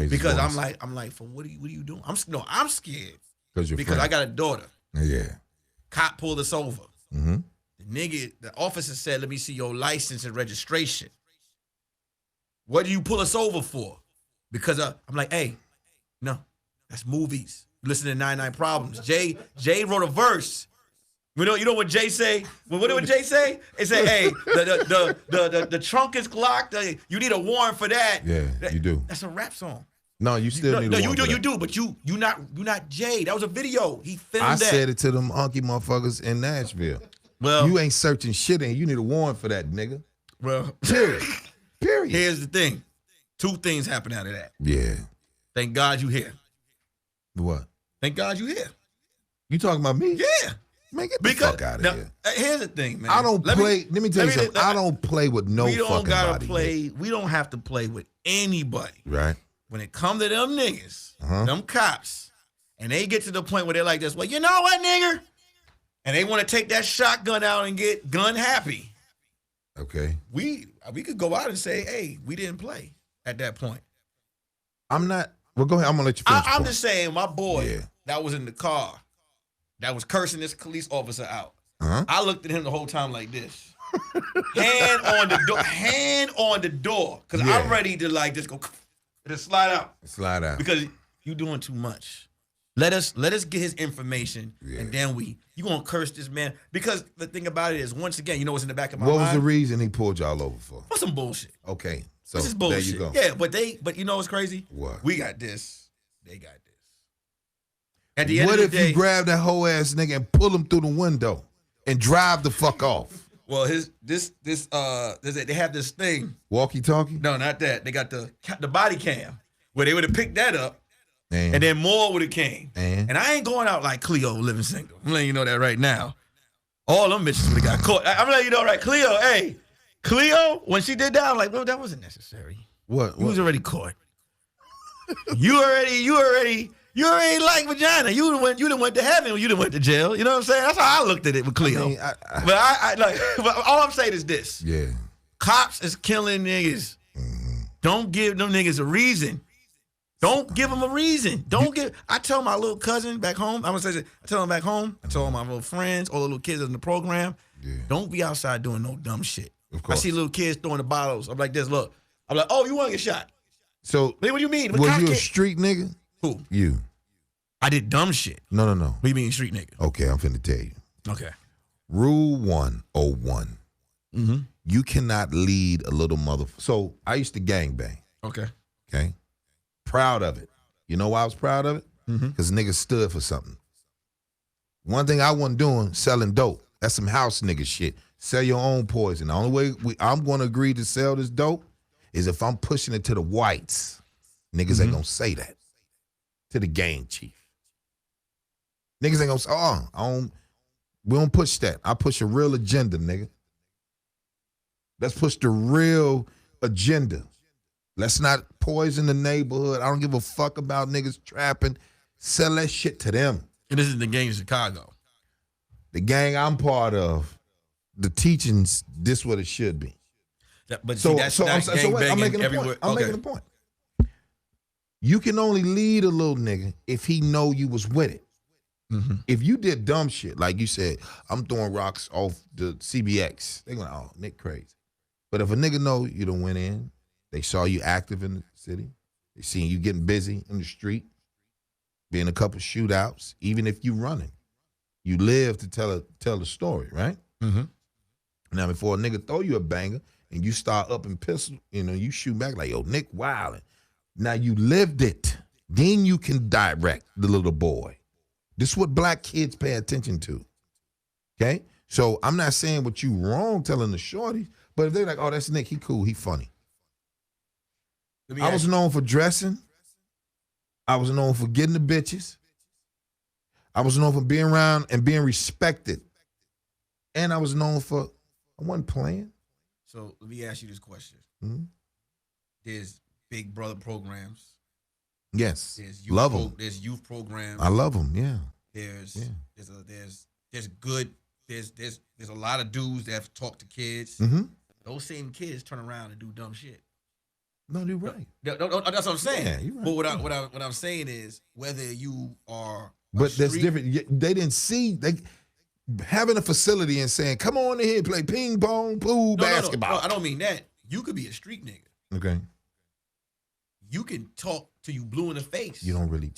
Because I'm like, for what are you doing? I'm scared because I got a daughter. Yeah. Cop pulled us over. Mm-hmm. The officer said, let me see your license and registration. What do you pull us over for? Because I'm like, hey, no, that's movies. Listen to 99 Problems. Jay wrote a verse. You know what Jay say? What did Jay say? It said, hey, the trunk is locked. You need a warrant for that. Yeah, you do. That's a rap song. No, you still need a warrant. You do, but you not Jay. That was a video. He filmed I that. said it to them hunky motherfuckers in Nashville. Well, you ain't searching shit and you need a warrant for that, nigga. Well, Period. Here's the thing. 2 things happen out of that. Yeah. Thank God you here. What? Thank God you here. You talking about me? Yeah. Man, get the fuck out of here. Here's the thing, man. I don't play. Let me tell you something. I don't play with no fucking body. We don't gotta play. We don't have to play with anybody. Right. When it comes to them niggas, them cops, and they get to the point where they're like this, well, you know what, nigger? And they want to take that shotgun out and get gun happy. Okay. We could go out and say, hey, we didn't play at that point. I'm not. Well, go ahead. I'm gonna let you finish. I'm just saying, my boy that was in the car, that was cursing this police officer out. I looked at him the whole time like this. Hand on the door. Because I'm ready to like just go, just slide out. Slide out. Because you doing too much. Let us get his information, and then you gonna curse this man. Because the thing about it is, once again, you know what's in the back of my mind? What was the reason he pulled y'all over for? For some bullshit. Okay. So this is bullshit. There you go. Yeah, but you know what's crazy? What? We got this. They got this. At the end what of the day, if you grab that whole ass nigga and pull him through the window and drive the fuck off? Well, they have this thing. Walkie-talkie? No, not that. They got the body cam where they would have picked that up, and then more would have came. And I ain't going out like Cleo living single. I'm letting you know that right now. All them bitches would have got caught. I'm letting you know, right? Cleo, when she did that, I'm like, well, that wasn't necessary. What? You was already caught. You already like vagina. You done went to heaven. You done went to jail. You know what I'm saying? That's how I looked at it with Cleo. I mean, but all I'm saying is this. Yeah. Cops is killing niggas. Don't give them niggas a reason. Don't give them a reason. I tell my little cousin back home, I tell him back home, I tell all my little friends, all the little kids in the program, don't be outside doing no dumb shit. Of course. I see little kids throwing the bottles. I'm like this, look. I'm like, oh, you want to get shot? So, what do you mean? Was you a street nigga? Who? You. I did dumb shit. No. What do you mean street nigga? Okay, I'm finna tell you. Okay. Rule 101. You cannot lead a little motherfucker. So, I used to gangbang. Okay. Proud of it. You know why I was proud of it? Because niggas stood for something. One thing I wasn't doing, selling dope. That's some house nigga shit. Sell your own poison. The only way I'm going to agree to sell this dope is if I'm pushing it to the whites. Niggas ain't going to say that. To the gang chief. Niggas ain't going to say, we don't push that. I push a real agenda, nigga. Let's push the real agenda. Let's not poison the neighborhood. I don't give a fuck about niggas trapping. Sell that shit to them. And this is the gang in Chicago. The gang I'm part of, the teachings, this what it should be. But see, I'm making a point. You can only lead a little nigga if he know you was with it. If you did dumb shit, like you said, I'm throwing rocks off the CBX, they're going, oh, Nick crazy. But if a nigga know you done went in, they saw you active in the city, they seen you getting busy in the street, being a couple shootouts, even if you running, you live to tell a story, right? Now, before a nigga throw you a banger and you start up and pistol, you shoot back like, yo, Nick wildin'. Now you lived it. Then you can direct the little boy. This is what black kids pay attention to. Okay? So I'm not saying what you wrong telling the shorties, but if they're like, oh, that's Nick, he cool, he funny. I was known for dressing. I was known for getting the bitches. I was known for being around and being respected. And I was known for, I wasn't playing. So let me ask you this question. Mm-hmm. There's Big Brother programs. Yes. There's love them. There's youth programs. I love them, yeah. There's good, there's a lot of dudes that have talked to kids. Mm-hmm. Those same kids turn around and do dumb shit. No, you're right. No, that's what I'm saying. Yeah, you're right. But what I'm saying is whether you are but that's different. They didn't see having a facility and saying, come on in here, play ping pong, pool, basketball. No, I don't mean that. You could be a street nigga. Okay. You can talk till you blue in the face. You don't really.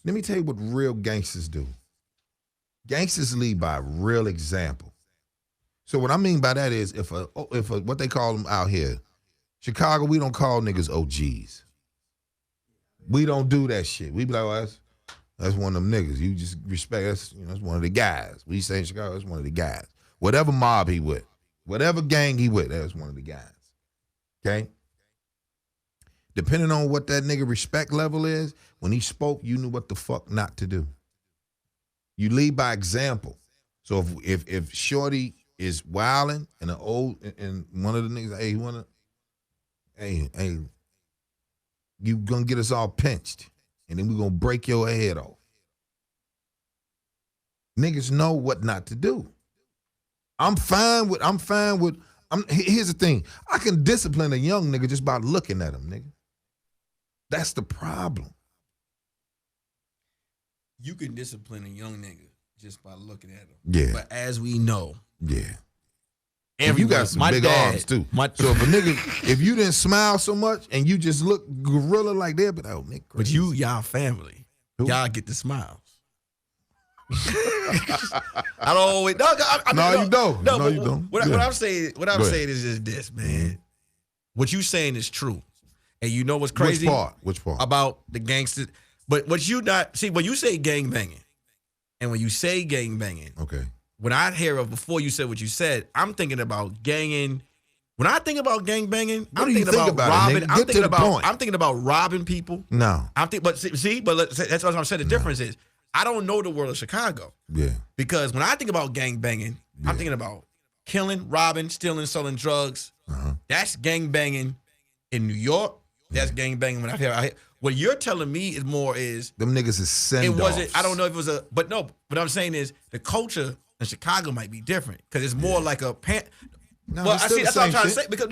Let me tell you what real gangsters do. Gangsters lead by real example. So what I mean by that is if what they call them out here, Chicago, we don't call niggas OGs. We don't do that shit. We be like, well, that's one of them niggas. You just respect us. That's one of the guys. We say in Chicago, that's one of the guys. Whatever mob he with, whatever gang he with, that's one of the guys. Okay? Depending on what that nigga respect level is, when he spoke, you knew what the fuck not to do. You lead by example. So if Shorty is wilding and one of the niggas, hey, you gonna get us all pinched, and then we gonna break your head off. Niggas know what not to do. Here's the thing. I can discipline a young nigga just by looking at him, nigga. That's the problem. You can discipline a young nigga just by looking at him. Yeah. But as we know, yeah. And you got some big arms too. So if you didn't smile so much and you just look gorilla like that, but oh, Nick, crazy. But y'all family, y'all get the smiles. I don't always. No, you don't. No, you don't. What I'm saying is just this, man. Mm-hmm. What you saying is true, and you know what's crazy? Which part? About the gangsters. But what you not see when you say gang banging, and when you say gang banging, okay. When I hear of before you said what you said, I'm thinking about ganging. When I think about gang banging, I'm thinking about robbing. I'm thinking about robbing people. No, but that's what I'm saying. The difference is I don't know the world of Chicago. Yeah. Because when I think about gang banging, I'm thinking about killing, robbing, stealing, selling drugs. Uh-huh. That's gang banging in New York. That's gang banging when I hear. What you're telling me is more is them niggas is send-offs. It wasn't. I don't know if it was but no. What I'm saying is the culture in Chicago might be different because it's more like a No, well, I see. That's what I'm trying to say. Because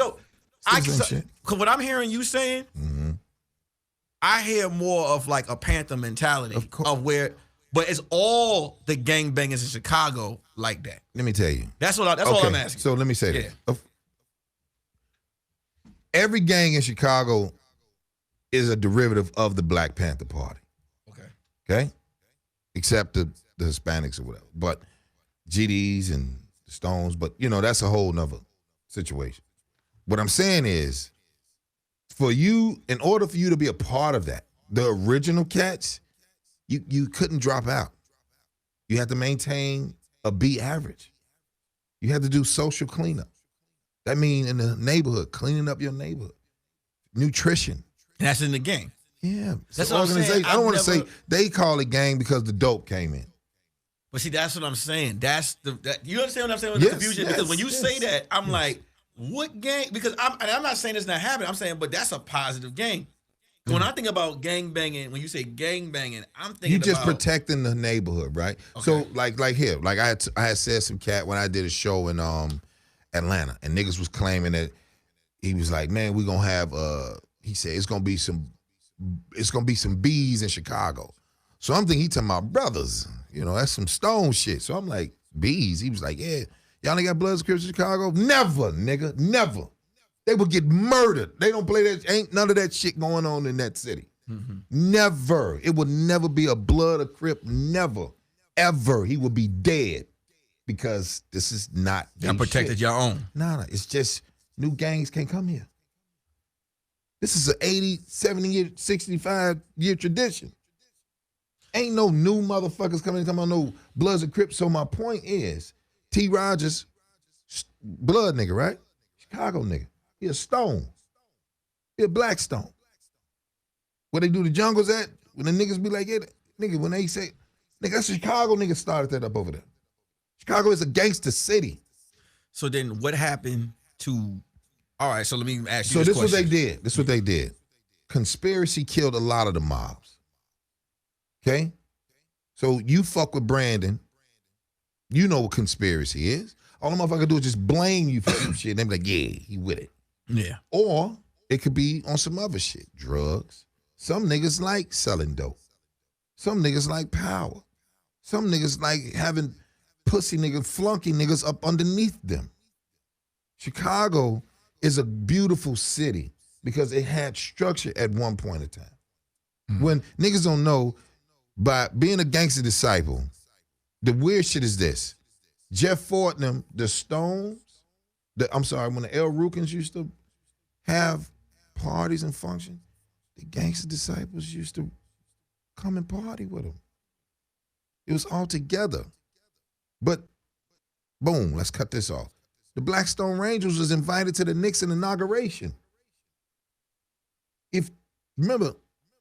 because what I'm hearing you saying, mm-hmm. I hear more of like a Panther mentality of where, but it's all the gangbangers in Chicago like that. Let me tell you. That's all I'm asking. So let me say this. Every gang in Chicago is a derivative of the Black Panther Party. Okay? Except the Hispanics or whatever. But GDs and Stones, but that's a whole nother situation. What I'm saying is, in order for you to be a part of that, the original cats, you couldn't drop out. You had to maintain a B average. You had to do social cleanup. That means in the neighborhood, cleaning up your neighborhood. Nutrition. And that's in the gang. Yeah. That's what I'm saying. I don't want to say they call it gang because the dope came in. But see, that's what I'm saying. You understand what I'm saying with the confusion? Because when you say that, I'm like, what gang? Because I'm not saying it's not happening. I'm saying, but that's a positive gang. When I think about gang banging, when you say gang banging, I'm thinking you just protecting the neighborhood, right? Okay. So like here, like I had said some cat when I did a show in Atlanta, and niggas was claiming that he was like, man, we gonna have he said it's gonna be some bees in Chicago. So I'm thinking he talking about brothers. That's some stone shit. So I'm like, bees. He was like, yeah, y'all ain't got Bloods Crips in Chicago? Never, nigga, never. They would get murdered. They don't play that. Ain't none of that shit going on in that city. Mm-hmm. Never. It would never be a Blood or Crip. Never, ever. He would be dead because this is not. Y'all protected your own. No. It's just new gangs can't come here. This is an 80, 70 year, 65 year tradition. Ain't no new motherfuckers coming in talking about no Bloods and Crips. So my point is, T. Rogers, blood nigga, right? Chicago nigga. He a Stone. He a Black Stone. Where they do the jungles at, when the niggas be like, yeah, nigga, when they say, nigga, that's Chicago niggas started that up over there. Chicago is a gangster city. So then what happened to, all right, so let me ask you So this question. what they did. This what they did. Conspiracy killed a lot of the mobs. Okay? So you fuck with Brandon, you know what conspiracy is. All the motherfucker do is just blame you for some shit. And they be like, yeah, he with it. Yeah. Or it could be on some other shit. Drugs. Some niggas like selling dope. Some niggas like power. Some niggas like having pussy niggas, flunky niggas up underneath them. Chicago is a beautiful city because it had structure at one point in time. When niggas don't know, by being a gangster disciple, the weird shit is this. Jeff Fortnum, the Stones, when the El Rukins used to have parties and functions, the gangster disciples used to come and party with them. It was all together. But, boom, let's cut this off. The Blackstone Rangers was invited to the Nixon inauguration. Remember,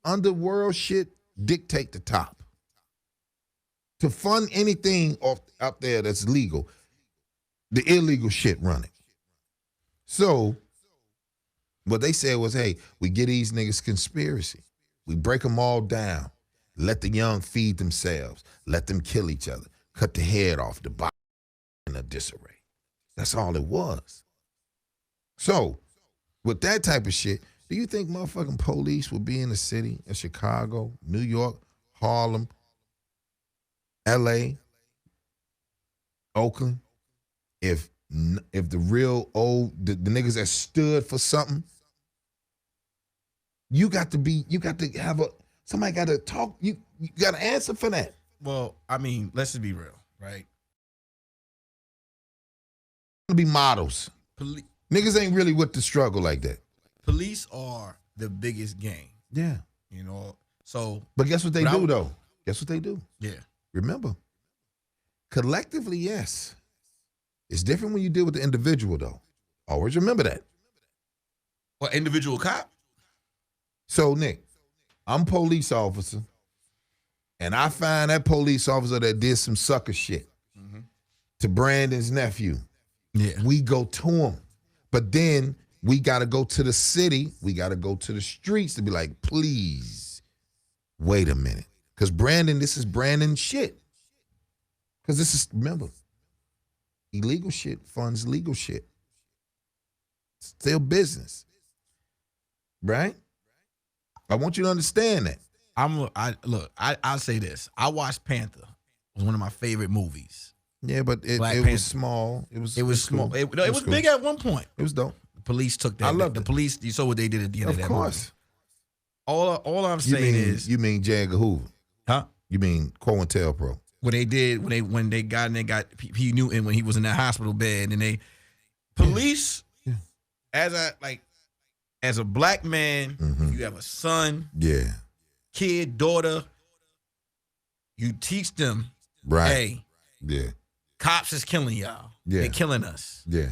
underworld shit dictate the top. To fund anything out there that's legal, the illegal shit running. So, what they said was, hey, we get these niggas conspiracy. We break them all down. Let the young feed themselves. Let them kill each other. Cut the head off the body in a disarray. That's all it was. So, with that type of shit, do you think motherfucking police would be in the city of Chicago, New York, Harlem, LA, Oakland, if the real old, the niggas that stood for something, somebody got to talk, you got to answer for that. Well, I mean, let's just be real, right? Be models. Niggas ain't really with the struggle like that. Police are the biggest gang. Yeah. You know, so. But guess what they do, though? Guess what they do? Yeah. Remember, collectively, yes. It's different when you deal with the individual, though. Always remember that. Well, individual cop? So, Nick, I'm a police officer, and I find that police officer that did some sucker shit to Brandon's nephew. Yeah. We go to him. But then we got to go to the city. We got to go to the streets to be like, please, wait a minute. Because Brandon, this is Brandon shit. Because this is, remember, illegal shit funds legal shit. Still business. Right? I want you to understand that. I'll say this. I watched Panther. It was one of my favorite movies. Yeah, but it was small. It was small. Cool. It was cool. big at one point. It was dope. The police took that. I loved the it. Police, you saw what they did at the end of that course. movie. All I'm saying is. You mean J. Edgar Hoover? Huh? You mean COINTELPRO? When they got P. Newton when he was in that hospital bed, and they police as a black man, you have a son, kid, daughter, you teach them, right? Hey, yeah, cops is killing y'all. Yeah, they're killing us. Yeah.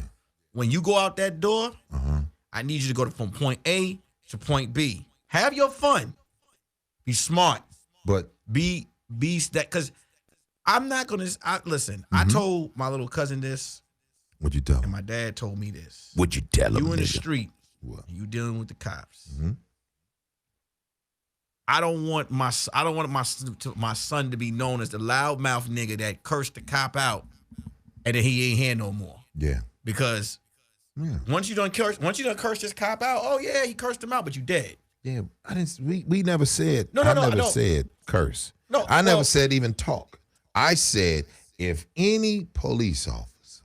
When you go out that door, I need you to go from point A to point B. Have your fun. Be smart. But be that, because I'm not gonna listen. I told my little cousin this. What'd you tell him? And my dad told me this. What'd you tell him? You in the nigga? street. What? You dealing with the cops. I don't want my son to be known as the loudmouth nigga that cursed the cop out, and then he ain't here no more. Yeah. Because once you done curse this cop out, oh yeah, he cursed him out, but you dead. Yeah, I didn't. We never said. No, I never said curse. No, I never said even talk. I said if any police officer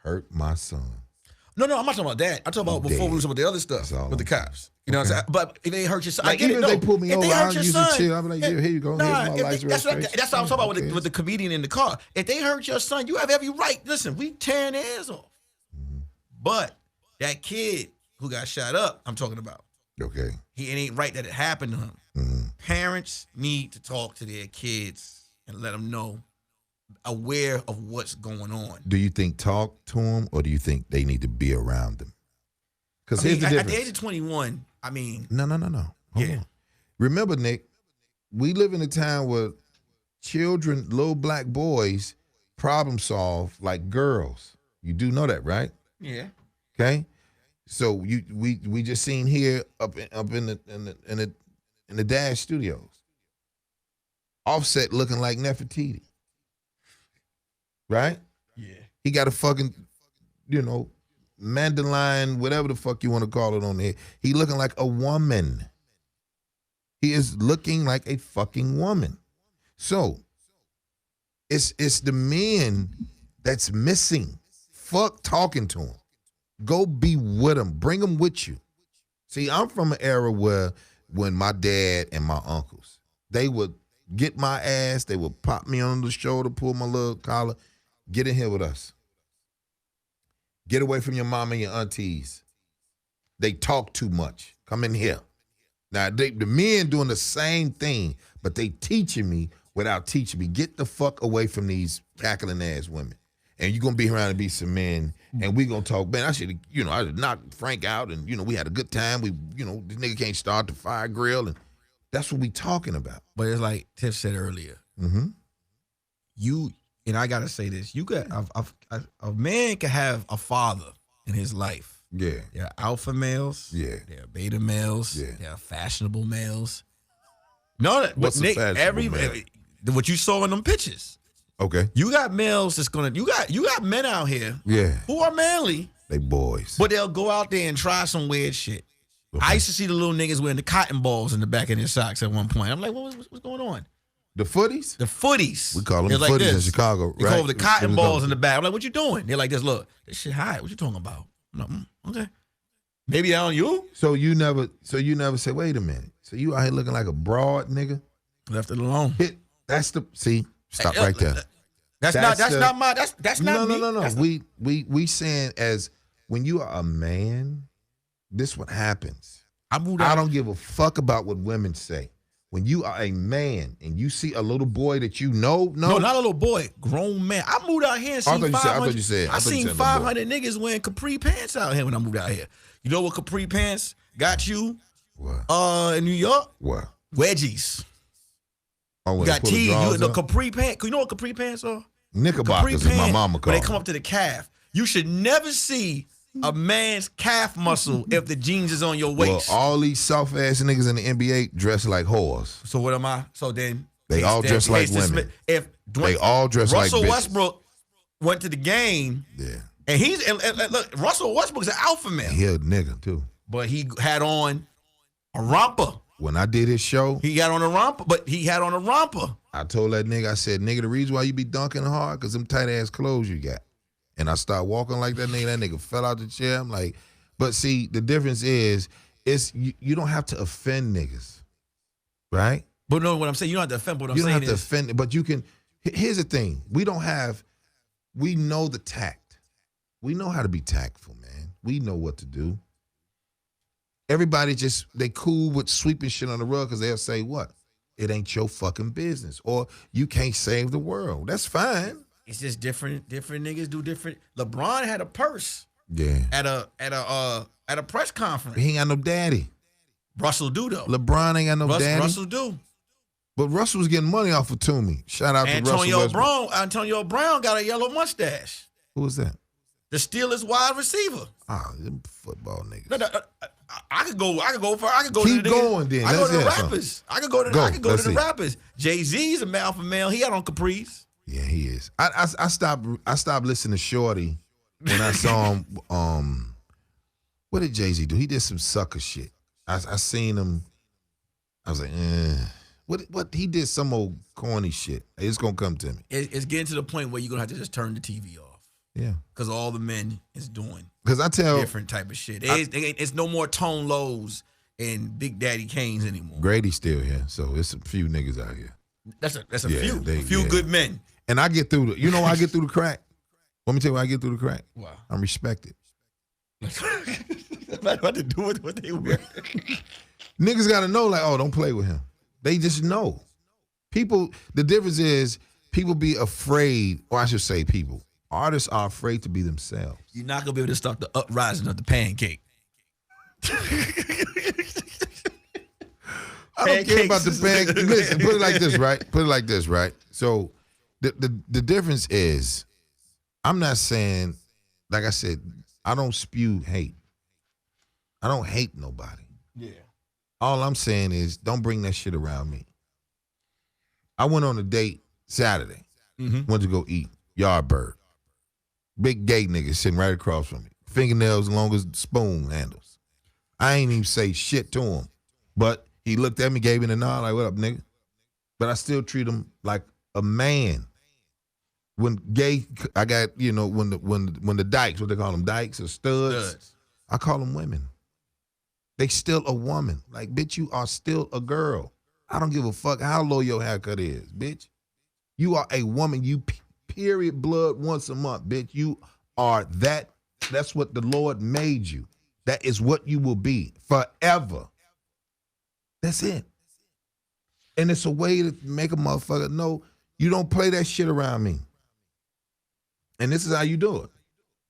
hurt my son. No, I'm not talking about that. I'm talking about before we was talking about the other stuff with the cops. You know what I'm saying? But if they hurt your son, like, I get even it. if they pull me over, I'll use a chill. I'll be like, yeah, here you go. Nah, here's my license registration. That's what I'm talking about with the comedian in the car. If they hurt your son, you have every right. Listen, we tearing their ears off. But that kid who got shot up, I'm talking about. Okay. It ain't right that it happened to him. parents need to talk to their kids and let them know, aware of what's going on. Do you think talk to them, or do you think they need to be around them? Because here's the difference. At the age of 21, I mean. No. Hold Yeah. on. Remember, Nick, we live in a time where children, little black boys, problem solve like girls. You do know that, right? Yeah. Okay. So we just seen here up in the Dash Studios, Offset looking like Nefertiti, right? Yeah. He got a fucking, mandolin, whatever the fuck you want to call it on there. He looking like a woman. He is looking like a fucking woman. So it's the men that's missing. Fuck talking to him. Go be with him. Bring him with you. See, I'm from an era where when my dad and my uncles, they would get my ass, they would pop me on the shoulder, pull my little collar, get in here with us. Get away from your mom and your aunties. They talk too much. Come in here. Now, the men doing the same thing, but they teaching me without teaching me. Get the fuck away from these cackling ass women. And you're going to be around and be some men, and we going to talk. Man, I should have knocked Frank out, and, we had a good time. This nigga can't start the fire grill, and that's what we talking about. But it's like Tiff said earlier. Mm-hmm. And I got to say this, a man can have a father in his life. Yeah. There are alpha males. Yeah. There are beta males. Yeah. There are fashionable males. No, what's a Nick, fashionable male? What you saw in them pictures. Okay. You got males that's you got men out here who are manly. They boys. But they'll go out there and try some weird shit. Okay. I used to see the little niggas wearing the cotton balls in the back of their socks at one point. I'm like, what's going on? The footies? The footies. We call them They're like footies this. in Chicago, They right? call them the cotton balls in the back. I'm like, what you doing? They're like this, look, this shit high. What you talking about? I'm like, okay. Maybe on you? So you never say, wait a minute. So you out here looking like a broad nigga? Left it alone. Stop right there. That's not me. No. We saying as when you are a man, this what happens. I don't give a fuck about what women say. When you are a man and you see a little boy that no, not a little boy, grown man. I moved out here and seen 500. I seen 500 niggas wearing capri pants out here when I moved out here. You know what capri pants got you? What? In New York? What? Wedgies. Oh, you got tees. The capri pants. You know what capri pants are? Knickerbockers, as my mama called. When they come up to the calf. You should never see a man's calf muscle if the jeans is on your waist. Well, all these soft ass niggas in the NBA dress like whores. So what am I? So then they all dress like women. They all dress like Russell Westbrook went to the game. Yeah. And look, Russell Westbrook's an alpha man. He a nigga too. But he had on a romper. When I did his show, he had on a romper, but he had on a romper. I told that nigga, I said, nigga, the reason why you be dunking hard, because them tight ass clothes you got. And I started walking like that nigga fell out the chair. I'm like, but see, the difference is you don't have to offend niggas, right? But no, what I'm saying, you don't have to offend. What I'm saying is, you don't have to offend, but you can. Here's the thing: we know the tact. We know how to be tactful, man. We know what to do. Everybody they cool with sweeping shit on the rug because they'll say what? It ain't your fucking business, or you can't save the world. That's fine. It's just different niggas do different. LeBron had a purse. Yeah. At a press conference. He ain't got no daddy. Russell do though. LeBron ain't got no daddy. Russell do. But Russell was getting money off of Toomey. Shout out to Russell Westbrook. Antonio Brown got a yellow mustache. Who was that? The Steelers wide receiver. Them football niggas. No, I could go Keep to the going then. I go to the rappers. I could go to the rappers. Jay-Z's a alpha male. He had on capris. Yeah, he is. I stopped listening to Shorty when I saw him. What did Jay-Z do? He did some sucker shit. I seen him. I was like, what? He did some old corny shit. It's gonna come to me. It's getting to the point where you're gonna have to just turn the TV off. Yeah. Because all the men is doing. Because I tell different type of shit. It's no more Tone Lows and Big Daddy Kanes anymore. Grady's still here, so it's a few niggas out here. That's a few good men. And I get through I get through the crack. Let me tell you why I get through the crack. Wow. I'm respected. What to do with what they wear. Niggas gotta know, like, oh, don't play with him. They just know. People, the difference is people be afraid, or I should say people. Artists are afraid to be themselves. You're not going to be able to stop the uprising of the pancake. I don't care about the pancake. Listen, put it like this, right? Put it like this, right? So the difference is, I'm not saying, like I said, I don't spew hate. I don't hate nobody. Yeah. All I'm saying is, don't bring that shit around me. I went on a date Saturday. Went to go eat. Yardbird. Big gay nigga sitting right across from me. Fingernails long as spoon handles. I ain't even say shit to him. But he looked at me, gave me the nod, like, what up, nigga? But I still treat him like a man. When gay, I got, when the dykes, what they call them, dykes or studs. I call them women. They still a woman. Like, bitch, you are still a girl. I don't give a fuck how low your haircut is, bitch. You are a woman. You period blood once a month, bitch. You are that. That's what the Lord made you. That is what you will be forever. That's it. And it's a way to make a motherfucker know you don't play that shit around me. And this is how you do it.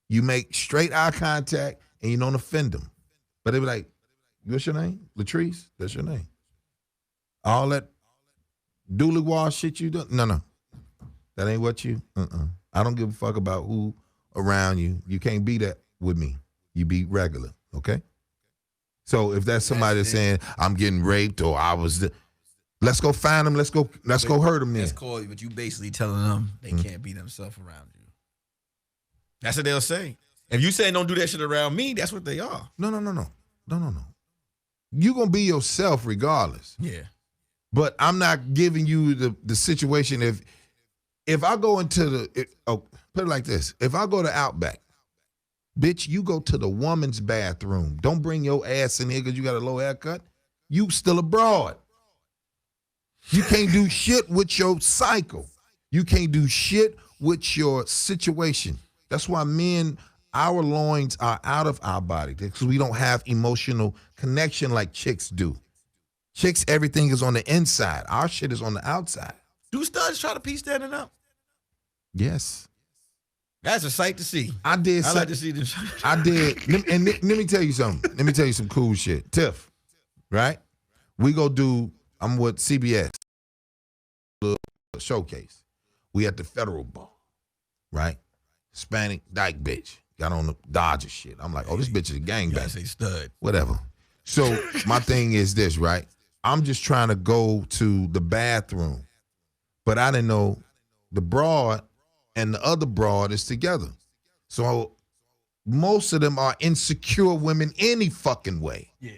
You make straight eye contact and you don't offend them. But they be like, what's your name? Latrice? That's your name. All that dooley wall shit you do? No. That ain't what you, I don't give a fuck about who around you. You can't be that with me. You be regular, okay? So if that's somebody that's saying, I'm getting raped or I was, let's go find them. Let's go hurt them then. That's cool, but you basically telling them they can't be themselves around you. That's what they'll say. If you say don't do that shit around me, that's what they are. No. You gonna be yourself regardless. Yeah. But I'm not giving you the situation. If I go into put it like this. If I go to Outback, bitch, you go to the woman's bathroom. Don't bring your ass in here because you got a low haircut. You still a broad. You can't do shit with your cycle. You can't do shit with your situation. That's why men, our loins are out of our body because we don't have emotional connection like chicks do. Chicks, everything is on the inside. Our shit is on the outside. Do studs try to pee standing up? Yes. That's a sight to see. I did. I like to see this. I did. And let me tell you something. Let me tell you some cool shit. Tiff, right? We go do, I'm with CBS, showcase. We at the Federal Ball, right? Hispanic dyke bitch. Got on the Dodger shit. I'm like, oh, this bitch is a gangbang. Say stud. Whatever. So my thing is this, right? I'm just trying to go to the bathroom, but I didn't know the broad and the other broad is together. So most of them are insecure women any fucking way. Yeah.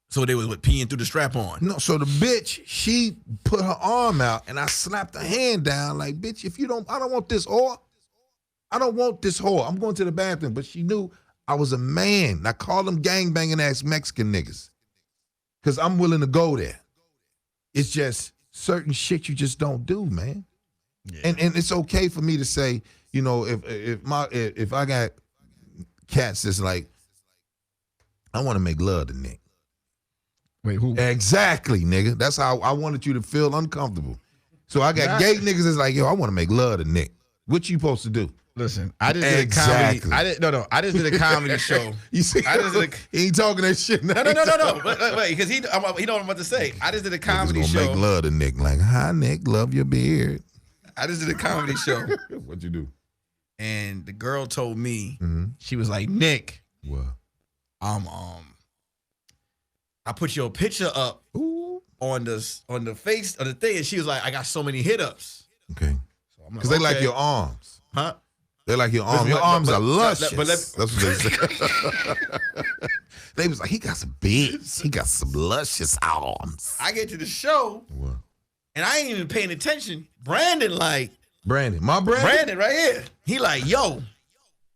So they was peeing through the strap on. No, so the bitch, she put her arm out and I slapped her hand down like, bitch, I don't want this whore. I don't want this whore. I'm going to the bathroom. But she knew I was a man. I call them gangbanging ass Mexican niggas. Because I'm willing to go there. It's just certain shit you just don't do, man. Yeah. And it's okay for me to say, if I got cats that's like, I want to make love to Nick. Wait, who? Exactly, nigga. That's how I wanted you to feel uncomfortable. So I got gay niggas that's like, yo, I want to make love to Nick. What you supposed to do? Listen, I just did a comedy. I just did a comedy show. You see, he ain't talking that shit. No. Wait, because he know what I'm about to say. I just did a comedy show. Make love to Nick, like, hi Nick, love your beard. I just did a comedy show. What'd you do? And the girl told me, she was like, Nick, what? I put your picture up on the face of the thing, and she was like, I got so many hit ups. Okay. Because they like your arms. Huh? They like your arms. Your arms are luscious. That's what they said. They was like, he got some bigs. He got some luscious arms. I get to the show, and I ain't even paying attention. Brandon right here. He like, yo,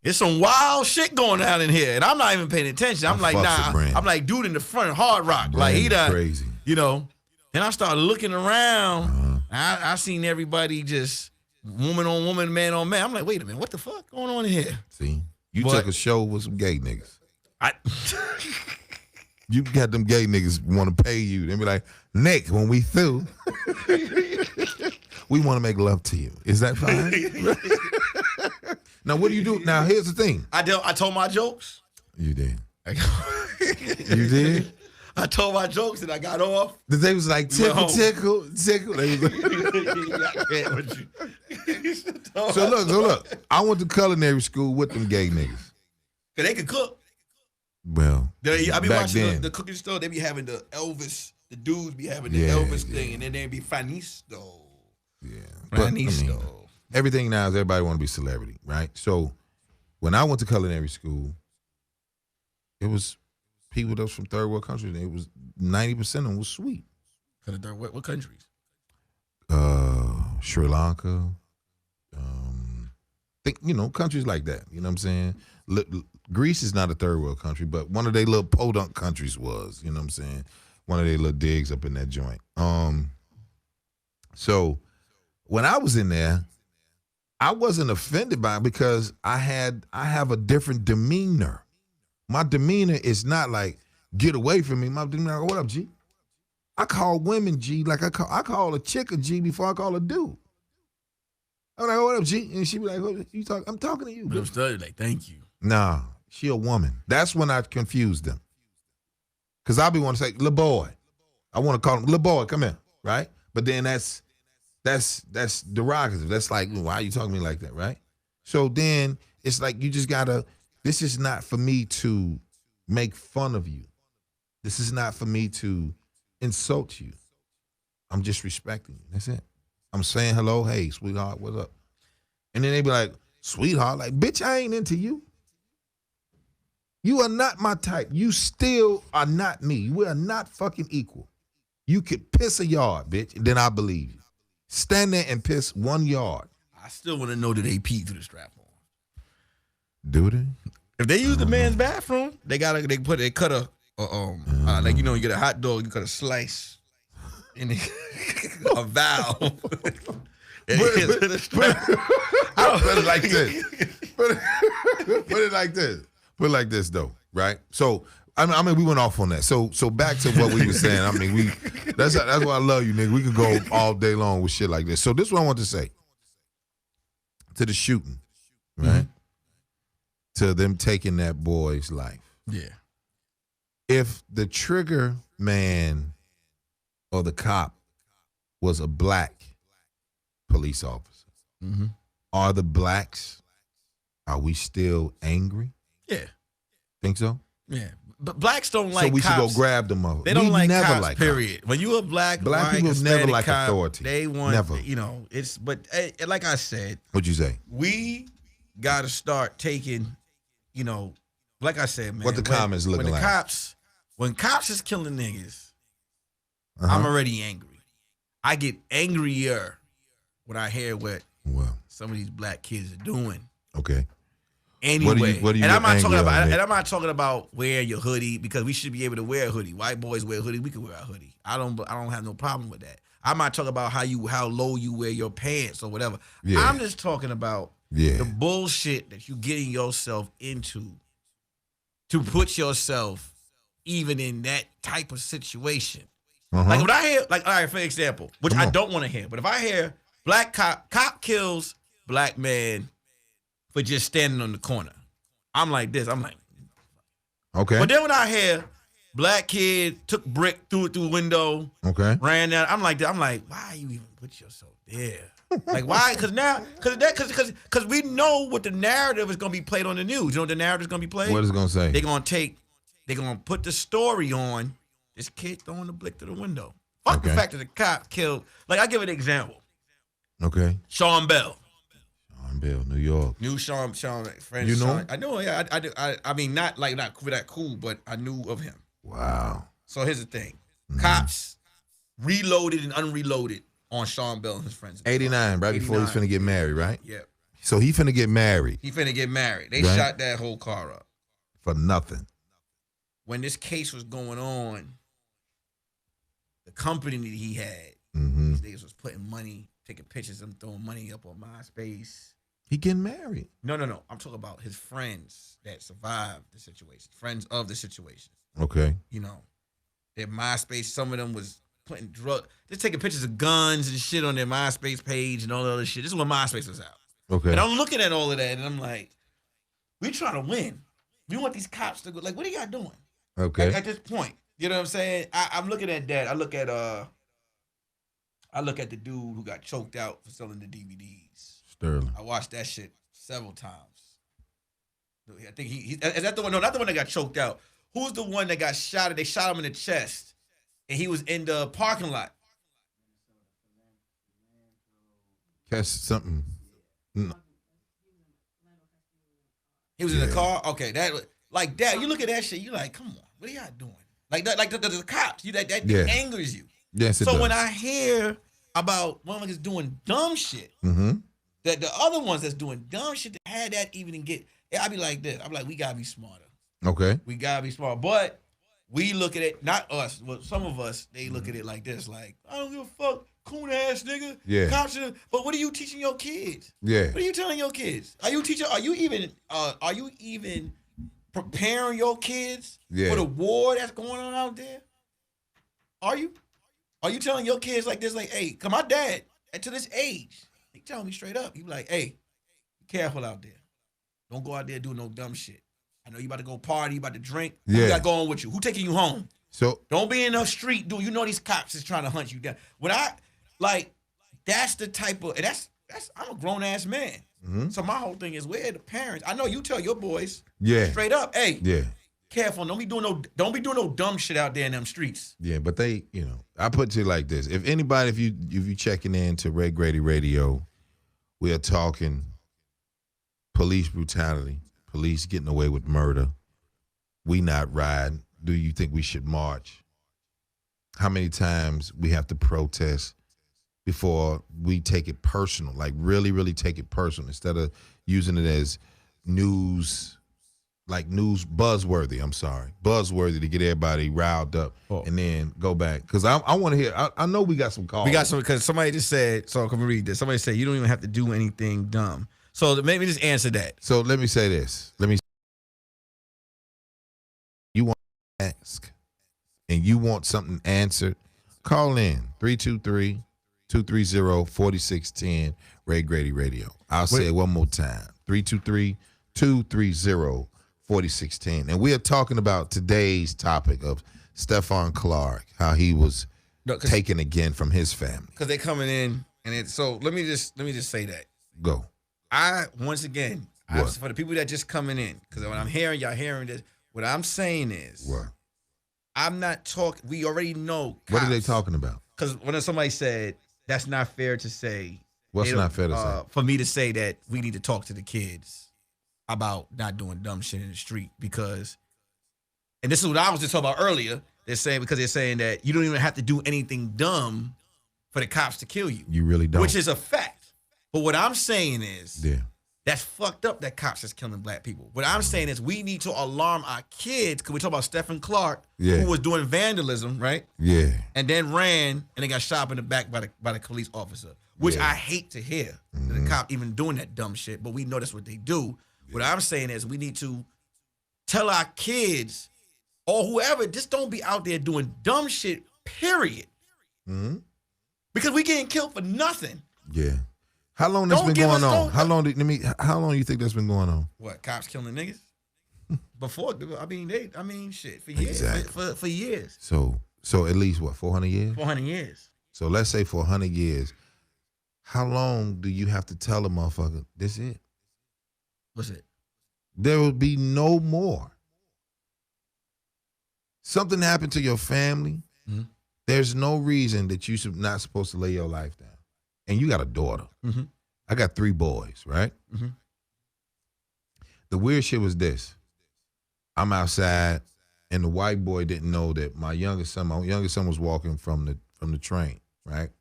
there's some wild shit going on in here, and I'm not even paying attention. I'm like, nah. I'm like, dude in the front, Hard Rock. Brandon, like he done crazy. And I started looking around. I seen everybody just woman on woman, man on man. I'm like, wait a minute, what the fuck going on in here? See, you took a show with some gay niggas. You got them gay niggas want to pay you. They be like, Nick, when we through, we want to make love to you. Is that fine? Now, what do you do? Now, here's the thing. I told my jokes. You did. You did? I told my jokes and I got off. They was like, tickle. They was like, so look. I went to culinary school with them gay niggas. Cause they could cook. Well, I be back watching then, the cooking store. They be having the Elvis. The dudes be having the Elvis thing, and then they be Fanisto. Yeah, Fanisto. Everything now is everybody want to be celebrity, right? So when I went to culinary school, it was people that was from third world countries. And it was 90% of them was sweet. What countries? Sri Lanka. Countries like that. You know what I'm saying? Greece is not a third world country, but one of their little podunk countries was. You know what I'm saying? One of their little digs up in that joint. So when I was in there, I wasn't offended by it because I have a different demeanor. My demeanor is not like, get away from me. My demeanor, what up, G? I call women G like I call a chick a G before I call a dude. I'm like, what up, G? And she be like, what you talking? I'm talking to you. But I'm still like, thank you. Nah, she a woman. That's when I confused them. Because I be want to say, little boy. I want to call him, little boy, come here, right? But then that's derogative. That's like, why are you talking to me like that, right? So then it's like you just gotta, this is not for me to make fun of you. This is not for me to insult you. I'm just respecting you. That's it. I'm saying hello, hey, sweetheart, what's up? And then they be like, sweetheart, like, bitch, I ain't into you. You are not my type. You still are not me. We are not fucking equal. You could piss a yard, bitch, and then I believe you. Stand there and piss 1 yard. I still want to know that they pee through the strap on. Do they? If they use the man's bathroom, they cut a like you get a hot dog, you cut a slice in a valve. Put it like this. Put it like this. Put it like this though, right? So I mean, we went off on that. So back to what we were saying. I mean, that's why I love you, nigga. We could go all day long with shit like this. So this is what I want to say to the shooting, right? To them taking that boy's life. Yeah. If the trigger man or the cop was a black police officer, are the blacks, are we still angry? Yeah. Think so? Yeah. But blacks don't like cops. So we cops. should go grab them up. They don't like never cops, like period. Cops. When you a black people never like cop, authority. They want, never. but like I said. What'd you say? We got to start taking, like I said, man. What the comments looking like? When cops is killing niggas, I'm already angry. I get angrier when I hear what some of these black kids are doing. Okay. Anyway, what do you and I'm not talking about wearing your hoodie because we should be able to wear a hoodie. White boys wear a hoodie, we can wear a hoodie. I don't have no problem with that. I'm not talking about how low you wear your pants or whatever. Yeah. I'm just talking about the bullshit that you getting yourself into to put yourself even in that type of situation. Like when I hear, all right, for example, which I don't want to hear, but if I hear black cop kills black man for just standing on the corner, I'm like this. I'm like, okay. But then when I hear black kid took brick through window, ran down, I'm like that. I'm like, why you even put yourself there? Like why? Because we know what the narrative is gonna be played on the news. You know what the narrative is gonna be played? What is it gonna say? They're gonna put the story on this kid throwing the brick through the window. Fuck the fact that the cop killed. Like I give an example. Okay. Sean Bell. New York. Knew Sean friend. You know? Sean. I know. Yeah, I do. I mean, not that cool, but I knew of him. Wow. So here's the thing: cops reloaded and unreloaded on Sean Bell and his friends. 89, right before he's finna get married, right? Yeah. So he finna get married. They shot that whole car up for nothing. When this case was going on, the company that he had, these niggas was putting money, taking pictures of him throwing money up on MySpace. He getting married. No. I'm talking about his friends that survived the situation, friends of the situation. Okay. You know, their MySpace. Some of them was putting just taking pictures of guns and shit on their MySpace page and all the other shit. This is when MySpace was out. Okay. And I'm looking at all of that, and I'm like, we trying to win. We want these cops to go. Like, what are y'all doing? Okay. At this point, you know what I'm saying? I'm looking at that. I look at the dude who got choked out for selling the DVDs. Sterling. I watched that shit several times. I think is that the one? No, not the one that got choked out. Who's the one that got shot? They shot him in the chest, and he was in the parking lot. Catch something. No. He was in the car. Okay, that like that. You look at that shit. You like, come on, what are y'all doing? Like that, like the cops. You that angers you. Yes, it so does. when I hear about motherfuckers doing dumb shit, that the other ones that's doing dumb shit that had that even get, I be like this. I'm like, we gotta be smarter. Okay. We gotta be smart. But we look at it, not us, but some of us, they look at it like this, like, I don't give a fuck, coon ass nigga. Yeah. Cops should, but what are you teaching your kids? Yeah. What are you telling your kids? Are you even preparing your kids for the war that's going on out there? Are you? Are you telling your kids like this, like, hey, cause my dad, to this age, he telling me straight up, he be like, hey, be careful out there. Don't go out there doing no dumb shit. I know you about to go party, you about to drink. Who got going with you? Who taking you home? So don't be in the street, dude. You know these cops is trying to hunt you down. When that's the type of, and that's I'm a grown ass man. So my whole thing is, where the parents? I know you tell your boys, straight up, hey, careful. Don't be doing no dumb shit out there in them streets. Yeah, but they, I put it like this: if anybody, if you checking in to Red Grady Radio, we are talking police brutality. Police getting away with murder. We not riding. Do you think we should march? How many times we have to protest before we take it personal? Like really, really take it personal instead of using it as news, like news buzzworthy. I'm sorry, buzzworthy to get everybody riled up and then go back. Because I want to hear. I know we got some calls. We got some because somebody just said. So can we read this? Somebody said you don't even have to do anything dumb. So maybe just answer that. So let me say this. You want to ask and you want something answered, call in 323-230-4610, Ray Grady Radio. I'll say it one more time, 323-230-4610. And we are talking about today's topic of Stephon Clark, how he was taken again from his family. Because they coming in, so let me just say that. Go. For the people that just coming in, because when I'm hearing y'all hearing this, what I'm saying is, I'm not talking. We already know. Cops, what are they talking about? Because when somebody said that's not fair to say. What's not fair to say? For me to say that we need to talk to the kids about not doing dumb shit in the street because, and this is what I was just talking about earlier. They're saying that you don't even have to do anything dumb for the cops to kill you. You really don't. Which is a fact. But what I'm saying is, that's fucked up that cops is killing black people. What I'm saying is we need to alarm our kids, because we talk about Stephon Clark, who was doing vandalism, right? Yeah. And then ran and they got shot in the back by the police officer, which I hate to hear, that the cop even doing that dumb shit, but we know that's what they do. What I'm saying is we need to tell our kids or whoever, just don't be out there doing dumb shit, period. Because we getting killed for nothing. Yeah. How long this been going on? How long do you think that's been going on? What, cops killing niggas? Before, shit, for years. Exactly. For years. So at least what, 400 years? 400 years. So let's say for 100 years. How long do you have to tell a motherfucker, this it? What's it? There will be no more. Something happened to your family. There's no reason that you should not supposed to lay your life down. And you got a daughter. I got 3 boys, right? The weird shit was this. I'm outside, and the white boy didn't know that my youngest son was walking from the train, right?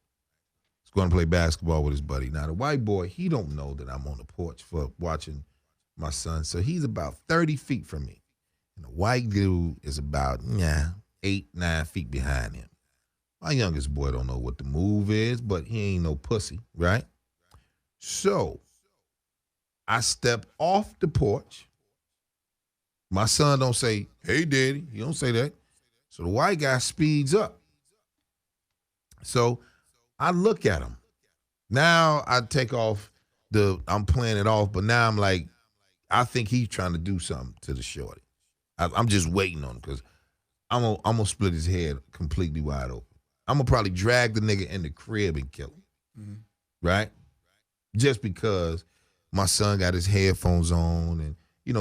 He's going to play basketball with his buddy. Now, the white boy, he don't know that I'm on the porch for watching my son. So he's about 30 feet from me. And the white dude is about 8-9 feet behind him. My youngest boy don't know what the move is, but he ain't no pussy, right? So I step off the porch. My son don't say, "Hey, daddy." He don't say that. So the white guy speeds up. So I look at him. Now I take off I'm playing it off, but now I'm like, I think he's trying to do something to the shorty. I'm just waiting on him because I'm gonna split his head completely wide open. I'm gonna probably drag the nigga in the crib and kill him. Mm-hmm. Right? Just because my son got his headphones on and,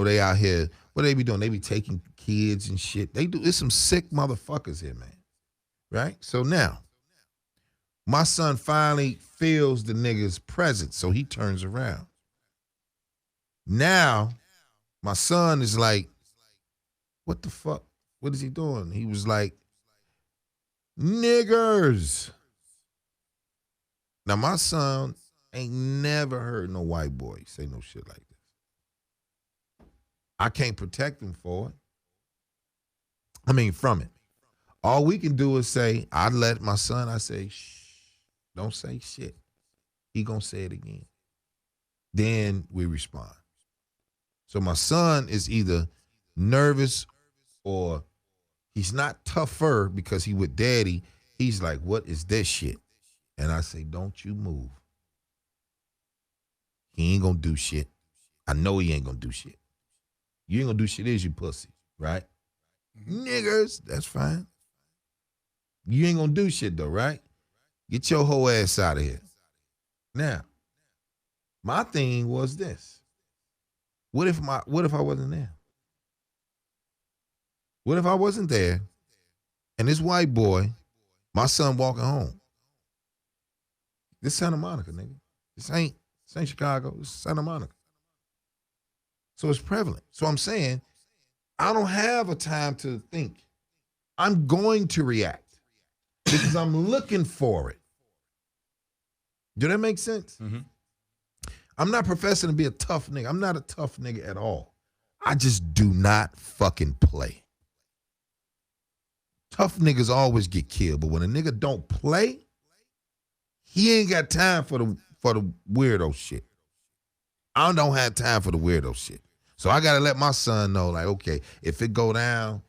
they out here, what they be doing? They be taking kids and shit. There's some sick motherfuckers here, man. Right? So now, my son finally feels the nigga's presence, so he turns around. Now, my son is like, what the fuck? What is he doing? He was like, niggers. Now, my son ain't never heard no white boy say no shit like this. I can't protect him for it. From it. All we can do is say, I say, shh, don't say shit. He gonna say it again. Then we respond. So my son is either nervous or he's not tougher because he with daddy. He's like, what is this shit? And I say, don't you move. He ain't gonna do shit. I know he ain't gonna do shit. You ain't gonna do shit, is you pussy, right? Niggers, that's fine. You ain't gonna do shit though, right? Get your whole ass out of here. Now, my thing was this. What if I wasn't there? What if I wasn't there and this white boy, my son walking home? This Santa Monica, nigga. This ain't Chicago, it's Santa Monica. So it's prevalent. So I'm saying, I don't have a time to think. I'm going to react because I'm looking for it. Do that make sense? Mm-hmm. I'm not professing to be a tough nigga. I'm not a tough nigga at all. I just do not fucking play. Tough niggas always get killed, but when a nigga don't play, he ain't got time for the weirdo shit. I don't have time for the weirdo shit. So I gotta let my son know, like, okay, if it go down,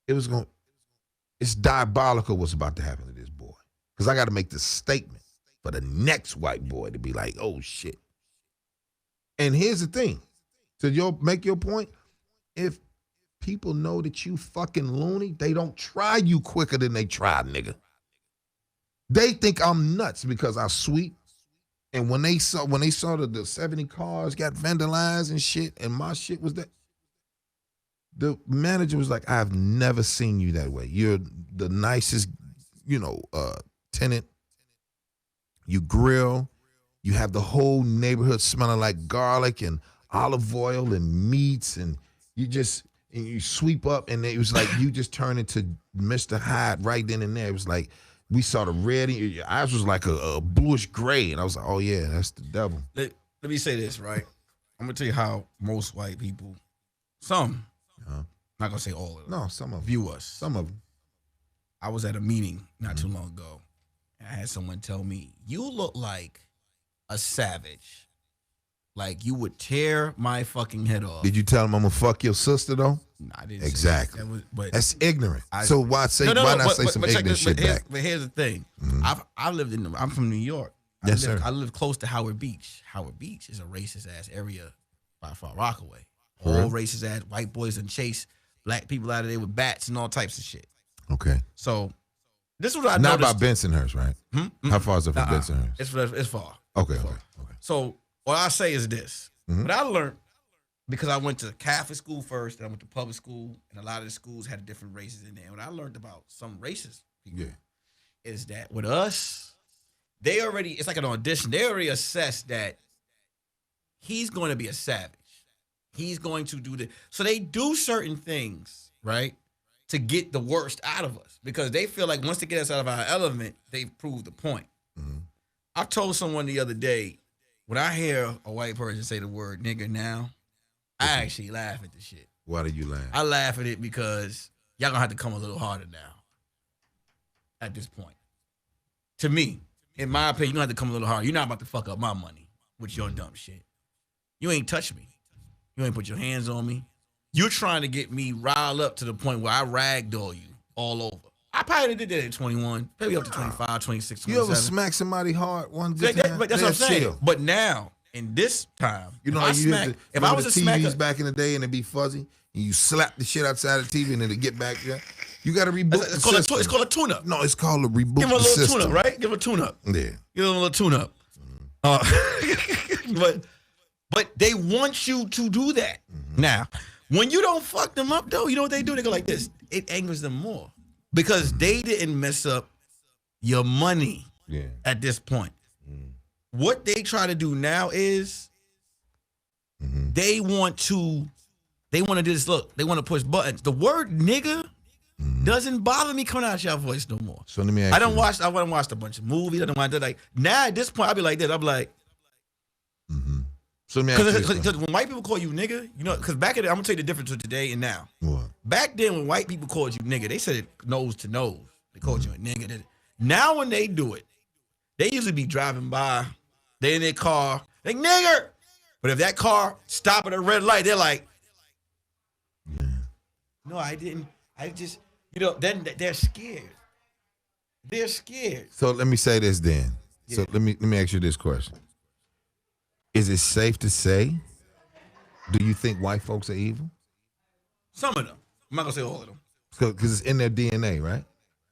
it's diabolical what's about to happen to this boy. Because I gotta make this statement for the next white boy to be like, oh shit. And here's the thing. To make your point, if people know that you fucking loony, they don't try you quicker than they try, nigga. They think I'm nuts because I sweep. And when they saw that the 70 cars got vandalized and shit, and my shit was that, the manager was like, I've never seen you that way. You're the nicest, tenant. You grill. You have the whole neighborhood smelling like garlic and olive oil and meats, and you sweep up, and it was like you just turned into Mr. Hyde right then and there. It was like, we saw the red, your eyes was like a bluish gray, and I was like, oh yeah, that's the devil. Let me say this, right? I'm gonna tell you how most white people, some, not gonna say all of them. No, some of them. View us. Some of them. I was at a meeting not too long ago, and I had someone tell me, you look like a savage. Like you would tear my fucking head off. Did you tell him I'm gonna fuck your sister though? No, I didn't. Exactly. But that's ignorant. So why say some ignorant shit back? But here's the thing. Mm-hmm. I'm from New York. Yes, sir. I live close to Howard Beach. Howard Beach is a racist ass area by Far Rockaway. All racist ass white boys and chase black people out of there with bats and all types of shit. Okay. So this is what I noticed. Not about Bensonhurst, right? Mm-hmm. How far is it from Bensonhurst? It's far. Okay. So what I say is this. Mm-hmm. What I learned, because I went to Catholic school first, and I went to public school, and a lot of the schools had different races in there. And what I learned about some racist people is that with us, it's like an audition. They already assessed that he's going to be a savage. He's going to do this. So they do certain things, right, to get the worst out of us, because they feel like once they get us out of our element, they've proved the point. Mm-hmm. I told someone the other day, when I hear a white person say the word nigger now, I actually laugh at the shit. Why do you laugh? I laugh at it because y'all gonna have to come a little harder now. At this point. To me, in my opinion, you're gonna have to come a little harder. You're not about to fuck up my money with your dumb shit. You ain't touch me. You ain't put your hands on me. You're trying to get me riled up to the point where I ragdoll you all over. I probably did that at 21, maybe up to 25, 26, 27. You ever smack somebody hard one good time? That's what I'm saying. Chill. But now, in this time, You know, if I was a TVs back in the day and it'd be fuzzy, and you slap the shit outside the TV and then it get back there, you got to reboot the system. It's called a tune-up. No, it's called a reboot the system. Give him a little tune-up, right? Give him a tune-up. Yeah. Give him a little tune-up. But they want you to do that. Mm-hmm. Now, when you don't fuck them up, though, you know what they do? They go like this. It angers them more because they didn't mess up your money at this point. Mm. What they try to do now is they want to do this. Look, they want to push buttons. The word nigga doesn't bother me coming out your voice no more. So let me ask I wouldn't watch a bunch of movies. I don't want to like now at this point I'll be like this. I'll be like So let me ask you because when white people call you nigga, you know, because back in the, I'm gonna tell you the difference with today and now. What? Back then when white people called you nigga, they said it nose to nose. They called you a nigga. Now when they do it, they usually be driving by, they in their car, like nigger. But if that car stop at a red light, they're like, no, I didn't. I just, you know, then they're scared. They're scared. So let me say this then. Yeah. So let me ask you this question. Is it safe to say, do you think white folks are evil? Some of them. I'm not going to say all of them. Because it's in their DNA, right?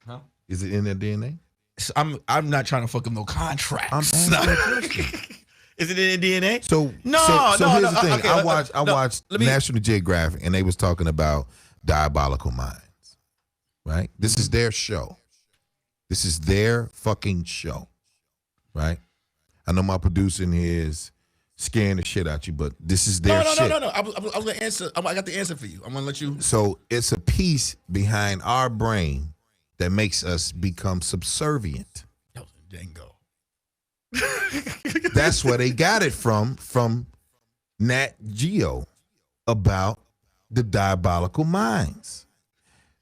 Huh? Is it in their DNA? So I'm not trying to fuck them no contracts. I'm asking a question. Is it in their DNA? So here's the thing. Okay, I watched National Geographic, and they was talking about Diabolical Minds, right? This is their show. This is their fucking show, right? I know my producer in here is scaring the shit out you, but this is their shit. No. I was going to answer. I got the answer for you. I'm going to let you. So it's a piece behind our brain that makes us become subservient. That was a Django. That's where they got it from Nat Geo about the diabolical minds.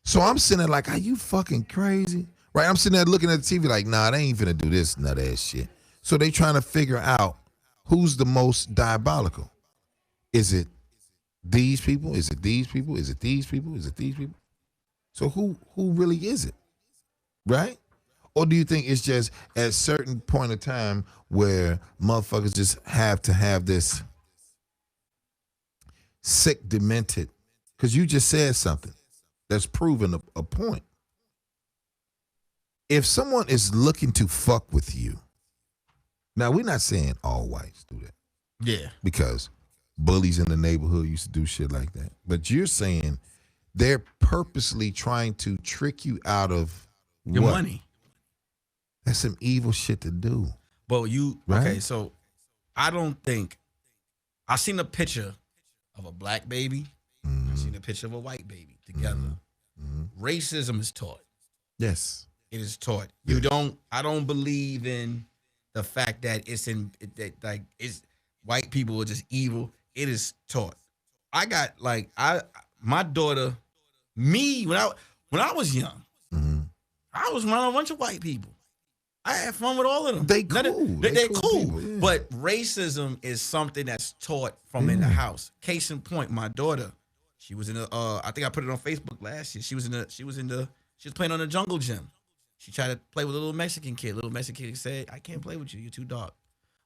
So I'm sitting there like, are you fucking crazy? Right? I'm sitting there looking at the TV like, nah, they ain't finna do this nut ass shit. So they trying to figure out who's the most diabolical. Is it these people? Is it these people? Is it these people? Is it these people? So who really is it? Right? Or do you think it's just at a certain point of time where motherfuckers just have to have this sick, demented, because you just said something that's proven a point. If someone is looking to fuck with you, now we're not saying all whites do that. Yeah. Because bullies in the neighborhood used to do shit like that. But you're saying they're purposely trying to trick you out of your money. That's some evil shit to do. But you, right? Okay, so I don't think, I seen a picture of a black baby. I seen a picture of a white baby together. Racism is taught. Yes. It is taught. I don't believe in the fact that it's white people are just evil. It is taught. My daughter, when I was young, I was around a bunch of white people. I had fun with all of them. They cool. They're cool. People, yeah. But racism is something that's taught from in the house. Case in point, my daughter, she was in I think I put it on Facebook last year. She was playing on the jungle gym. She tried to play with a little Mexican kid. Little Mexican kid said, I can't play with you. You're too dark.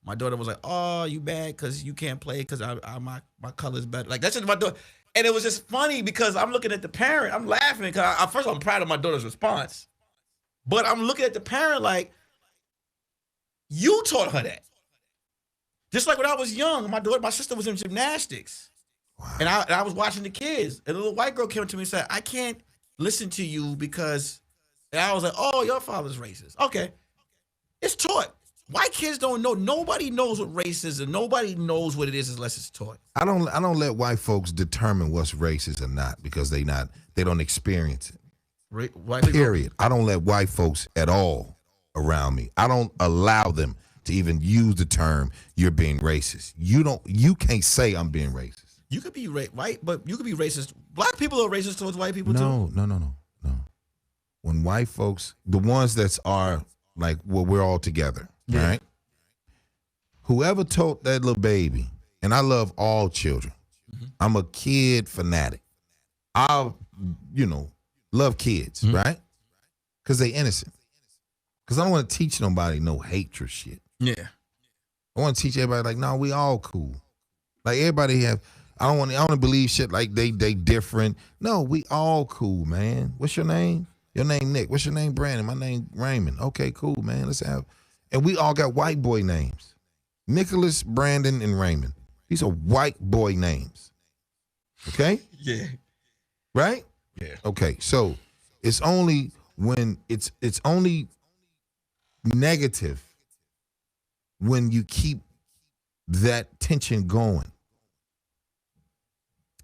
My daughter was like, oh, you bad because you can't play because my color's better. Like, that's just my daughter. And it was just funny because I'm looking at the parent. I'm laughing because first I'm proud of my daughter's response. But I'm looking at the parent like, you taught her that. Just like when I was young, my sister was in gymnastics. Wow. And I was watching the kids. And a little white girl came to me and said, I can't listen to you because... And I was like, oh, your father's racist. Okay. It's taught. White kids don't know. Nobody knows what race is, and nobody knows what it is unless it's taught. I don't let white folks determine what's racist or not because they don't experience it. Period. I don't let white folks at all around me. I don't allow them to even use the term you're being racist. You can't say I'm being racist. You could be white, but you could be racist. Black people are racist towards white people too. No. When white folks, the ones that are like, well, we're all together, right? Whoever told that little baby and I love all children. I'm a kid fanatic. I, love kids, right? Because they innocent. Because I don't want to teach nobody no hatred shit. Yeah. I want to teach everybody like, no, we all cool. Like everybody have. I don't want to believe shit like they different. No, we all cool, man. What's your name? Your name Nick. What's your name? Brandon. My name Raymond. Okay, cool, man. Let's have. And we all got white boy names. Nicholas, Brandon, and Raymond. These are white boy names. Okay? Yeah. Right? Yeah. Okay. So it's only when it's only negative when you keep that tension going.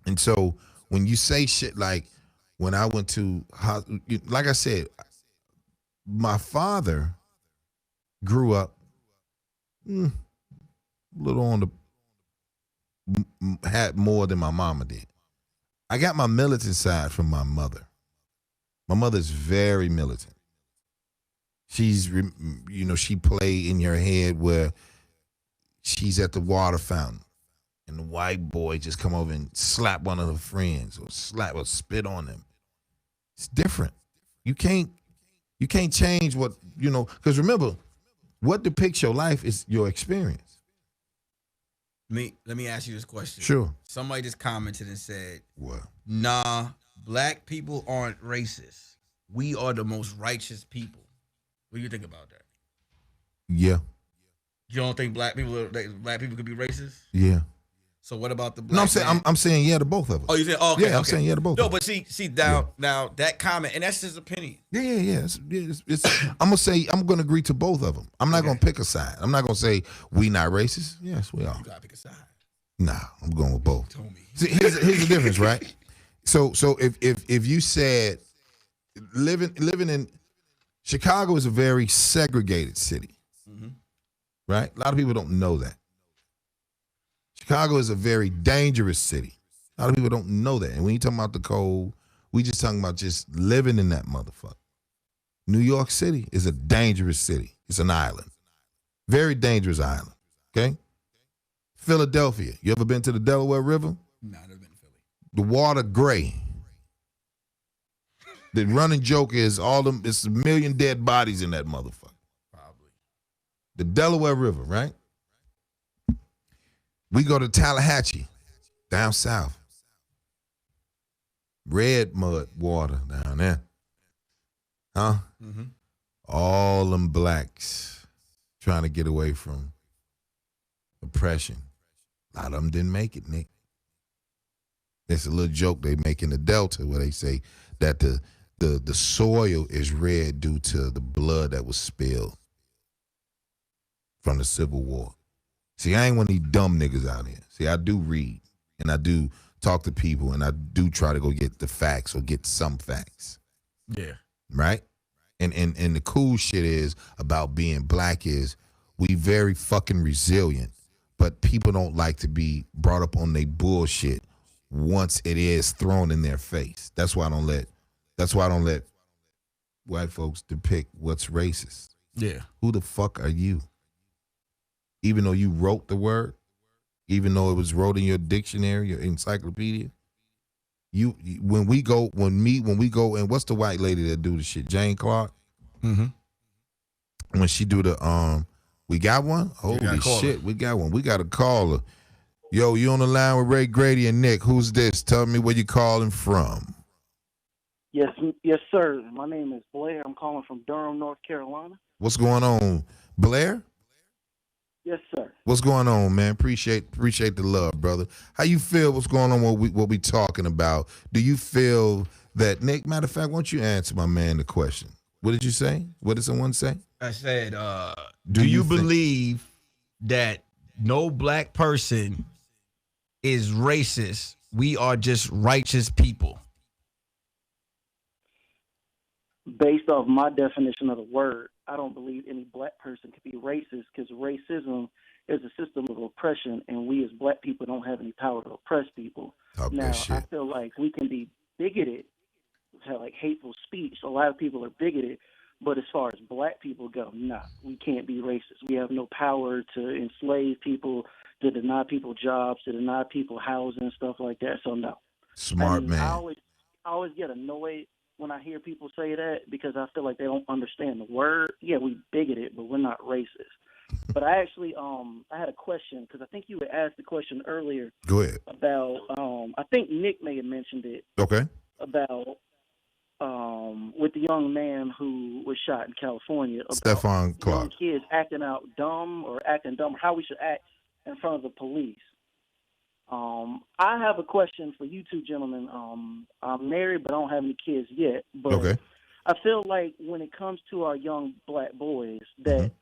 And so when you say shit like when I went to, like I said, my father grew up a little on the, had more than my mama did. I got my militant side from my mother. My mother's very militant. She's, she play in your head where she's at the water fountain and the white boy just come over and slap one of her friends or spit on them. It's different. You can't change what, because remember, what depicts your life is your experience. Let me ask you this question. Sure. Somebody just commented and said, What? Nah, black people aren't racist. We are the most righteous people. What do you think about that? Yeah. You don't think black people could be racist? Yeah. So what about the black? No, I'm saying yeah to both of them. Oh, you said okay. Yeah, I'm saying yeah to both. No, but see now that comment, and that's his opinion. Yeah. I'm gonna agree to both of them. I'm not gonna pick a side. I'm not gonna say we not racist. Yes, we are. You gotta pick a side. Nah, I'm going with both. You told me. See, here's the difference, right? So if you said living in Chicago is a very segregated city, right? A lot of people don't know that. Chicago is a very dangerous city. A lot of people don't know that. And when you talking about the cold, we just talking about just living in that motherfucker. New York City is a dangerous city. It's an island. Very dangerous island. Okay? Philadelphia. You ever been to the Delaware River? Nah, I've never been to Philly. The water gray. The running joke is it's a million dead bodies in that motherfucker. Probably. The Delaware River, right? We go to Tallahatchie, down south. Red mud water down there. Huh? Mm-hmm. All them blacks trying to get away from oppression. A lot of them didn't make it, Nick. There's a little joke they make in the Delta where they say that the soil is red due to the blood that was spilled from the Civil War. See, I ain't one of these dumb niggas out here. See, I do read, and I do talk to people, and I do try to go get the facts or get some facts. Yeah. Right? And the cool shit is about being black is we very fucking resilient, but people don't like to be brought up on their bullshit once it is thrown in their face. That's why I don't let white folks depict what's racist. Yeah. Who the fuck are you? Even though you wrote the word, even though it was wrote in your dictionary, your encyclopedia, when we go, and what's the white lady that do the shit? Jane Clark? Mm-hmm. When she do the, we got one? Holy shit, we got one. We got to call her. Yo, you on the line with Ray, Grady, and Nick. Who's this? Tell me where you calling from. Yes, sir. My name is Blair. I'm calling from Durham, North Carolina. What's going on, Blair? Yes, sir. What's going on, man? Appreciate the love, brother. How you feel? What's going on? What we talking about? Do you feel that, Nick? Matter of fact, why don't you answer my man the question? What did you say? What did someone say? I said, do you believe that no black person is racist? We are just righteous people. Based off my definition of the word, I don't believe any black person could be racist because racism is a system of oppression, and we as black people don't have any power to oppress people. Talk now, that shit. I feel like we can be bigoted, have like hateful speech. A lot of people are bigoted, but as far as black people go, nah, we can't be racist. We have no power to enslave people, to deny people jobs, to deny people housing, stuff like that. So no. Smart And man. I always get annoyed when I hear people say that because I feel like they don't understand the word. Yeah, we bigoted, but we're not racist. But I actually I had a question because I think you had asked the question earlier. Go ahead. About I think Nick may have mentioned it. Okay. About with the young man who was shot in California. About Stephon Clark. young kids acting out dumb or acting dumb, how we should act in front of the police. I have a question for you two gentlemen. I'm married, but I don't have any kids yet. But Okay. I feel like when it comes to our young black boys, that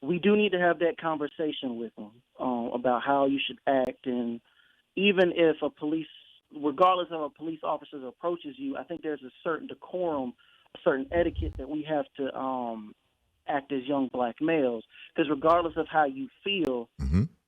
we do need to have that conversation with them about how you should act. And even if regardless of a police officer approaches you, I think there's a certain decorum, a certain etiquette that we have to act as young black males. Because regardless of how you feel,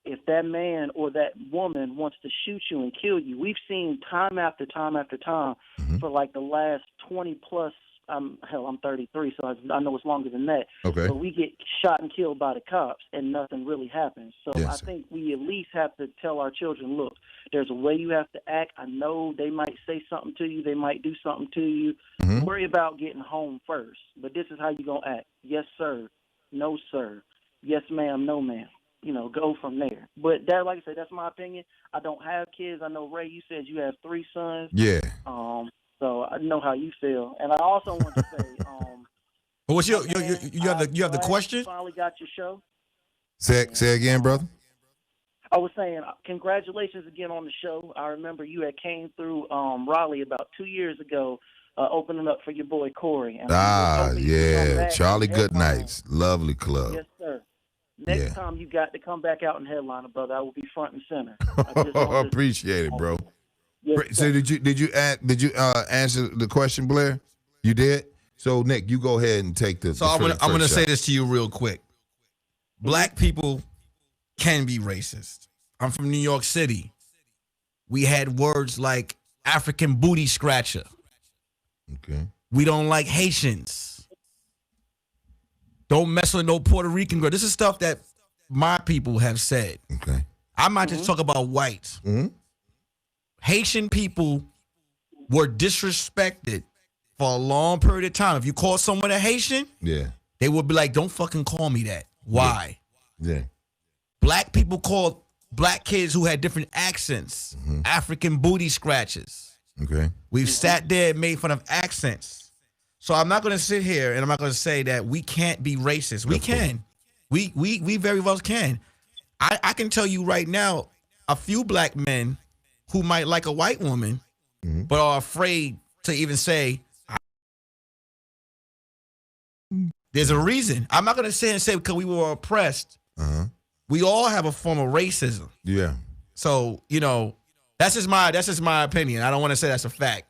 if that man or that woman wants to shoot you and kill you, we've seen time after time after time for like the last 20 plus. I'm 33, so I know it's longer than that. Okay. But we get shot and killed by the cops, and nothing really happens. So Yes, I think we at least have to tell our children, look, there's a way you have to act. I know they might say something to you, they might do something to you. Worry about getting home first. But this is how you're gonna act. Yes, sir. No, sir. Yes, ma'am. No, ma'am. Go from there. But that, like I said, that's my opinion. I don't have kids. I know, Ray, you said you have 3 sons. Yeah. So I know how you feel. And I also want to say, But what's you have the question? Finally got your show. Say again, brother. I was saying, congratulations again on the show. I remember you had came through Raleigh about 2 years ago, opening up for your boy Corey. And yeah, Charlie Goodnights, lovely club. Yes, sir. Next time you got to come back out and headliner, brother, I will be front and center. Appreciate it, bro. Yes, so did you answer the question, Blair? You did. So Nick, you go ahead and take this. So I'm gonna say this to you real quick. Black people can be racist. I'm from New York City. We had words like African booty scratcher. Okay. We don't like Haitians. Don't mess with no Puerto Rican girl. This is stuff that my people have said. Okay. I'm not just talking about whites. Haitian people were disrespected for a long period of time. If you call someone a Haitian, they would be like, don't fucking call me that. Why? Yeah. Black people called black kids who had different accents African booty scratches. Okay. We've sat there and made fun of accents. So I'm not going to sit here and I'm not going to say that we can't be racist. We can. We very well can. I can tell you right now, a few black men who might like a white woman, but are afraid to even say, there's a reason. I'm not going to say because we were oppressed. We all have a form of racism. Yeah. So, that's just my opinion. I don't want to say that's a fact,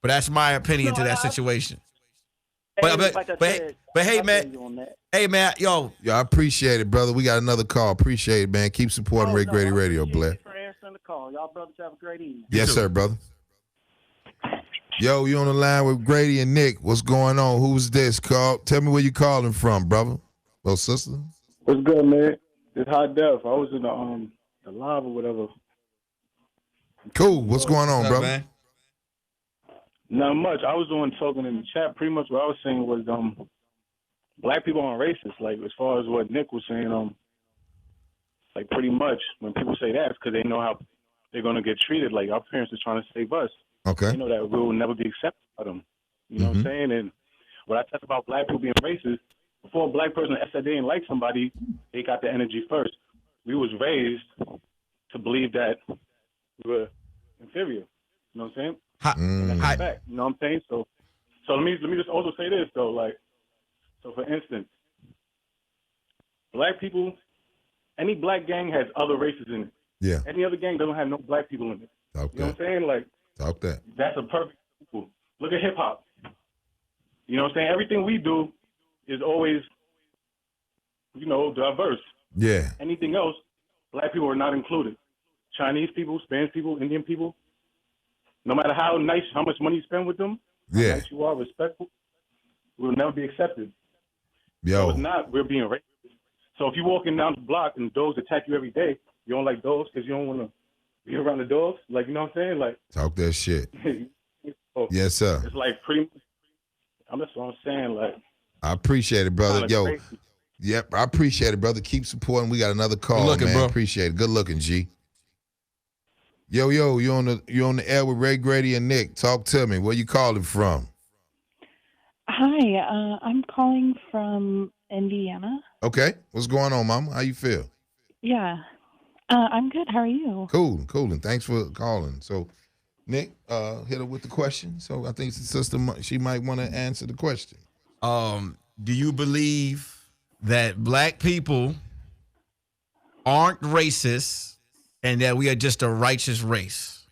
but that's my opinion to that situation. But hey, man, yo. I appreciate it, brother. We got another call. Appreciate it, man. Keep supporting Ray Grady Radio, Blair. For answering the call. Y'all brothers have a great evening. Yes, sir, brother. Yo, you on the line with Grady and Nick. What's going on? Who's this? Tell me where you calling from, brother. Little sister. What's good, man? It's Hot Def. I was in the live or whatever. Cool. What's going on, brother? Man? Not much. I was talking in the chat. Pretty much what I was saying was black people aren't racist. Like as far as what Nick was saying, like pretty much when people say that, it's because they know how they're gonna get treated. Like our parents are trying to save us. Okay. They know that we will never be accepted by them. You know what I'm saying? And when I talk about black people being racist, before a black person said they didn't like somebody, they got the energy first. We was raised to believe that we were inferior. You know what I'm saying? That's a fact. You know what I'm saying? So let me just also say this though. Like, so for instance, black people, any black gang has other races in it. Yeah. Any other gang doesn't have no black people in it. Talk you know what I'm saying? Like, talk that. That's a perfect example. Look at hip hop. You know what I'm saying? Everything we do is always, diverse. Yeah. Anything else, black people are not included. Chinese people, Spanish people, Indian people. No matter how much money you spend with them, how nice you are, respectful, we'll never be accepted. Yo. So it's not, we're being racist. So if you're walking down the block and those attack you every day, You don't like dogs because you don't want to be around the dogs. Like, you know what I'm saying? Like, Talk that shit. so Yes, sir. it's like pretty much. That's what I'm saying. Like, I appreciate it, brother. kinda Yo, crazy. yep, I appreciate it, brother. Keep supporting. We got another call, looking, man. bro. Appreciate it. Good looking, G. Yo, you on the air with Ray, Grady, and Nick. Talk to me. Where you calling from? Hi, I'm calling from Indiana. Okay. What's going on, mama? How you feel? Yeah, I'm good. How are you? Cool, and thanks for calling. So, Nick, hit her with the question. So I think the sister, she might want to answer the question. Do you believe that black people aren't racist and that we are just a righteous race?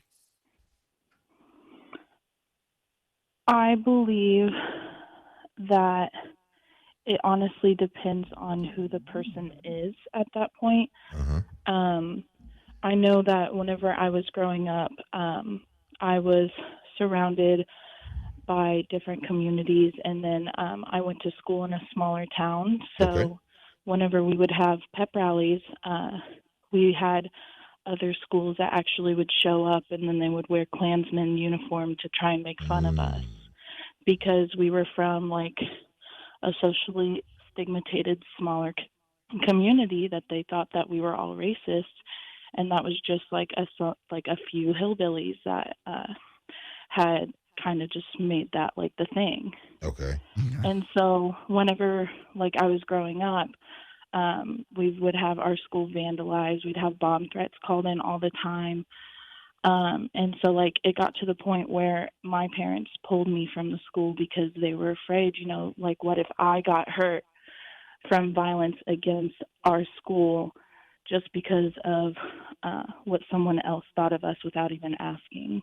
I believe that it honestly depends on who the person is at that point. I know that whenever I was growing up, I was surrounded by different communities, and then I went to school in a smaller town. So whenever we would have pep rallies, we had other schools that actually would show up, and then they would wear Klansman uniform to try and make fun of us because we were from like a socially stigmatized smaller community, that they thought that we were all racist, and that was just like a few hillbillies that had kind of just made that like the thing. Okay. And so whenever like I was growing up, we would have our school vandalized. We'd have bomb threats called in all the time. And so like it got to the point where my parents pulled me from the school because they were afraid, you know, like what if I got hurt from violence against our school just because of what someone else thought of us without even asking.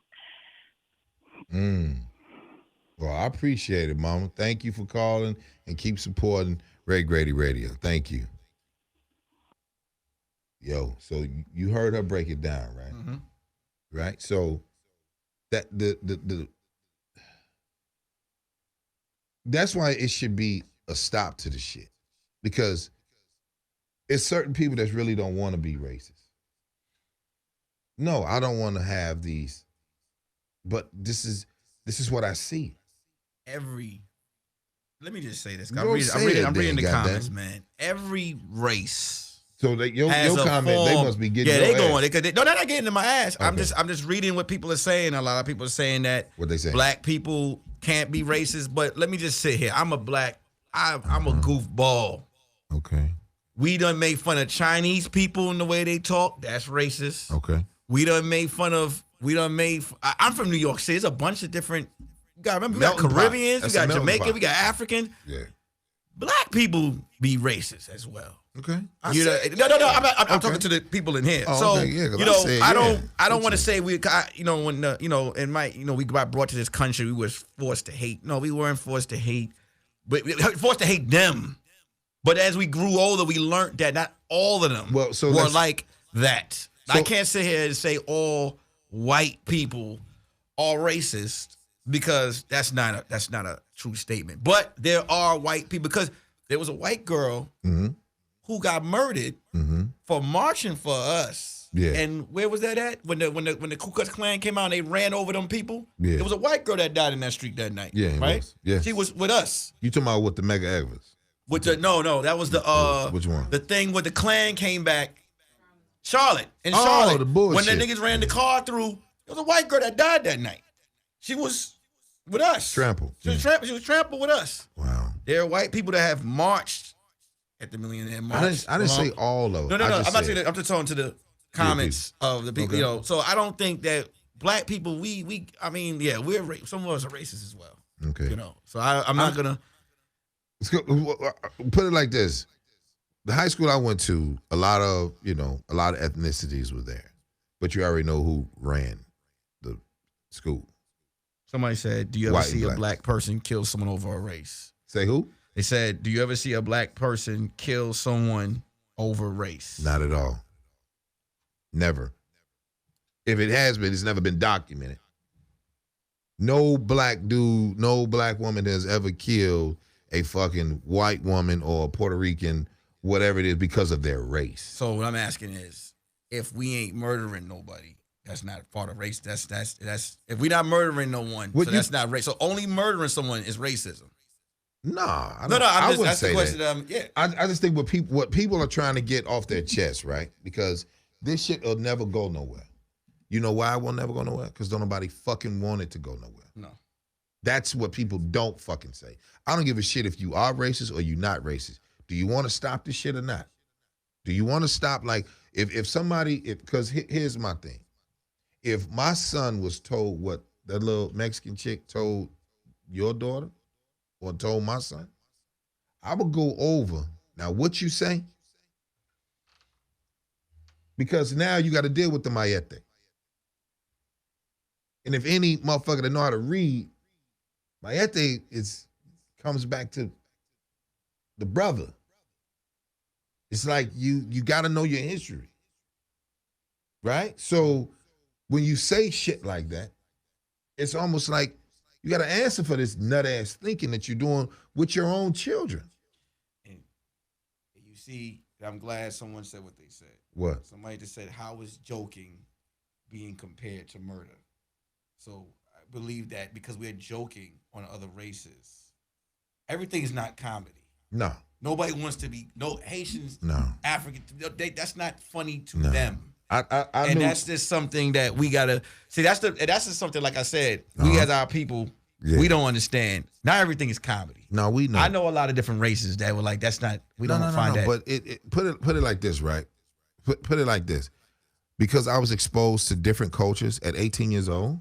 Well, I appreciate it, Mama. Thank you for calling and keep supporting Ray Grady Radio. Thank you. Yo, so you heard her break it down, right? Mm-hmm. Right? So that the that's why it should be a stop to the shit. Because it's certain people that really don't want to be racist. No, I don't want to have these, but this is what I see. Let me just say this. You I'm don't reading, say I'm reading, that I'm reading the then, comments, goddamn. man. Every race So that your has a comment, they form. must be getting Yeah, your they ass. going. No, they're not getting in my ass. I'm Okay. just reading what people are saying. A lot of people are saying that What they say? black people can't be racist. But let me just sit here. I'm a goofball. Okay. We done made fun of Chinese people in the way they talk. That's racist. Okay. I'm from New York City. There's a bunch of different. You got remember, we got Melting pot. Caribbeans, That's we a got melting Jamaican, pot. we got African. Yeah. Black people be racist as well. Okay. I'm talking to the people in here. Oh, so okay, yeah, 'cause you I know, said, I yeah. don't want to say we, you know, when we got brought to this country, we was forced to hate. No, we weren't forced to hate, but we were forced to hate them. But as we grew older, we learned that not all of them were like that. I can't sit here and say all white people are racist because that's not a true statement. But there are white people, because there was a white girl who got murdered for marching for us. Yeah. And where was that at? When the Ku Klux Klan came out and they ran over them people? Yeah. There was a white girl that died in that street that night. Yeah, it right? was. Yeah. She was with us. You talking about with the Mega Evers? No, that was the Which one? The thing where the Klan came back. Charlotte. In Oh, Charlotte. the bullshit. When the niggas ran the car through, there was a white girl that died that night. She was with us. Trampled. She was trampled with us. Wow. There are white people that have marched at the Millionaire March. I didn't say all of them. No. I I'm just not said- saying that. I'm just talking to the comments of the people. Okay. You know, so I don't think that black people. We're some of us are racist as well. Okay. You know, so I'm not gonna. Let's go, put it like this. The high school I went to, a lot of ethnicities were there. But you already know who ran the school. Somebody said, "Do you ever White see and a black person kill someone over a race?" Say who? They said, "Do you ever see a black person kill someone over race?" Not at all. Never. If it has been, it's never been documented. No black dude, no black woman has ever killed a fucking white woman or a Puerto Rican, whatever it is, because of their race. So what I'm asking is, if we ain't murdering nobody, that's not part of race. That's if we not murdering no one, so that's not race. So only murdering someone is racism. Nah, That's the question. I just think what people are trying to get off their chest, right? Because this shit will never go nowhere. You know why it will never go nowhere? Because don't nobody fucking want it to go nowhere. No. That's what people don't fucking say. I don't give a shit if you are racist or you not racist. Do you want to stop this shit or not? Do you want to stop? Like, if somebody, because here's my thing. If my son was told what that little Mexican chick told your daughter or told my son, I would go over. Now, what you say? Because now you got to deal with the mayete. And if any motherfucker that know how to read, mayete comes back to the brother. It's like you got to know your history, right? So when you say shit like that, it's almost like you got to answer for this nut-ass thinking that you're doing with your own children. And you see, I'm glad someone said what they said. What? Somebody just said, how is joking being compared to murder? So I believe that because we're joking on other races, everything is not comedy. No. Nobody wants to be, Haitians, no, African, that's not funny to them. I knew. That's just something that we gotta see. That's just something, like I said, we as our people, we don't understand. Not everything is comedy. No, we know. I know a lot of different races that were like, that's not. We don't find that. But put it like this, right? Put it like this, because I was exposed to different cultures at 18 years old.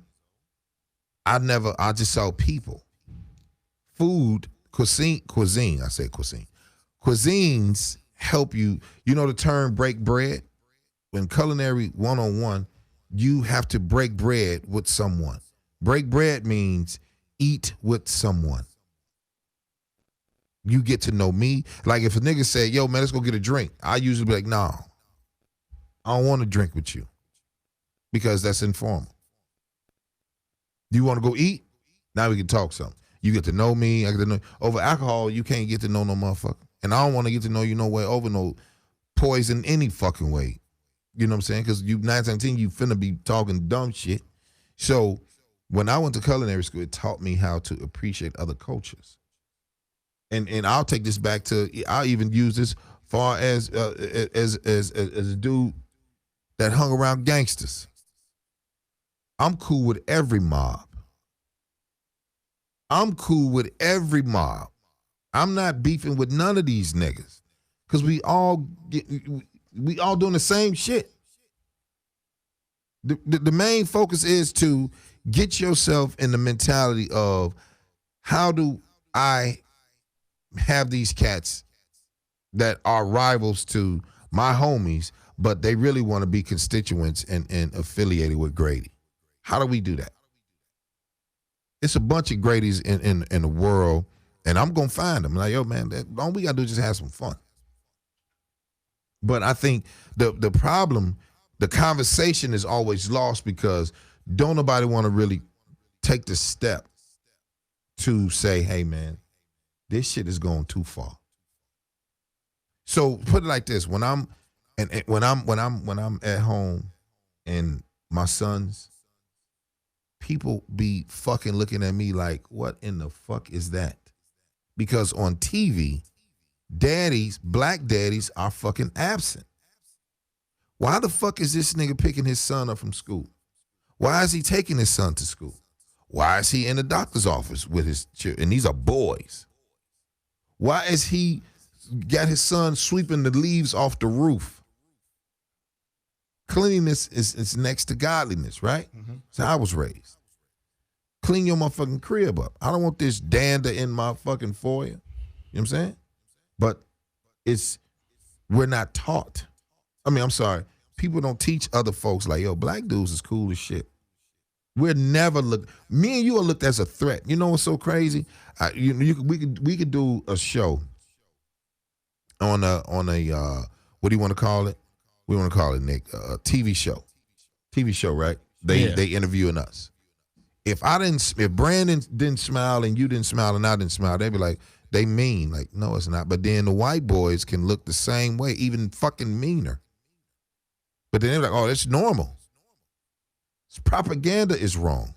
I just saw people, food, cuisine. I say cuisine. Cuisines help you. You know the term break bread? When culinary 101, you have to break bread with someone. Break bread means eat with someone. You get to know me. Like if a nigga say, yo, man, let's go get a drink. I usually be like, no, I don't want to drink with you because that's informal. You want to go eat? Now we can talk something. You get to know me. I get to know. Over alcohol, you can't get to know no motherfucker. And I don't want to get to know you no way over no poison any fucking way. You know what I'm saying? Because you 19, you finna be talking dumb shit. So when I went to culinary school, it taught me how to appreciate other cultures. And I'll take this back to, I'll even use this far as a dude that hung around gangsters. I'm cool with every mob. I'm not beefing with none of these niggas because we all doing the same shit. The main focus is to get yourself in the mentality of how do I have these cats that are rivals to my homies, but they really want to be constituents and affiliated with Grady. How do we do that? It's a bunch of Gradys in the world, and I'm going to find them. Like, yo, man, all we got to do is just have some fun. But I think the problem, the conversation is always lost because don't nobody want to really take the step to say, hey, man, this shit is going too far. So put it like this: when I'm at home and my sons, people be fucking looking at me like, what in the fuck is that? Because on TV, black daddies are fucking absent. Why the fuck is this nigga picking his son up from school? Why is he taking his son to school? Why is he in the doctor's office with his children? And these are boys. Why is he got his son sweeping the leaves off the roof? Cleanliness is next to godliness, right? Mm-hmm. So I was raised. Clean your motherfucking crib up. I don't want this dander in my fucking foyer. You know what I'm saying? But we're not taught. I mean, I'm sorry. People don't teach other folks like, yo, black dudes is cool as shit. We're never me and you are looked as a threat. You know what's so crazy? We could do a show on a what do you want to call it? We want to call it, Nick, a TV show. TV show, right? They interviewing us. If Brandon didn't smile and you didn't smile and I didn't smile, they'd be like, they mean. Like, no, it's not. But then the white boys can look the same way, even fucking meaner. But then they're like, oh, it's normal. It's propaganda is wrong.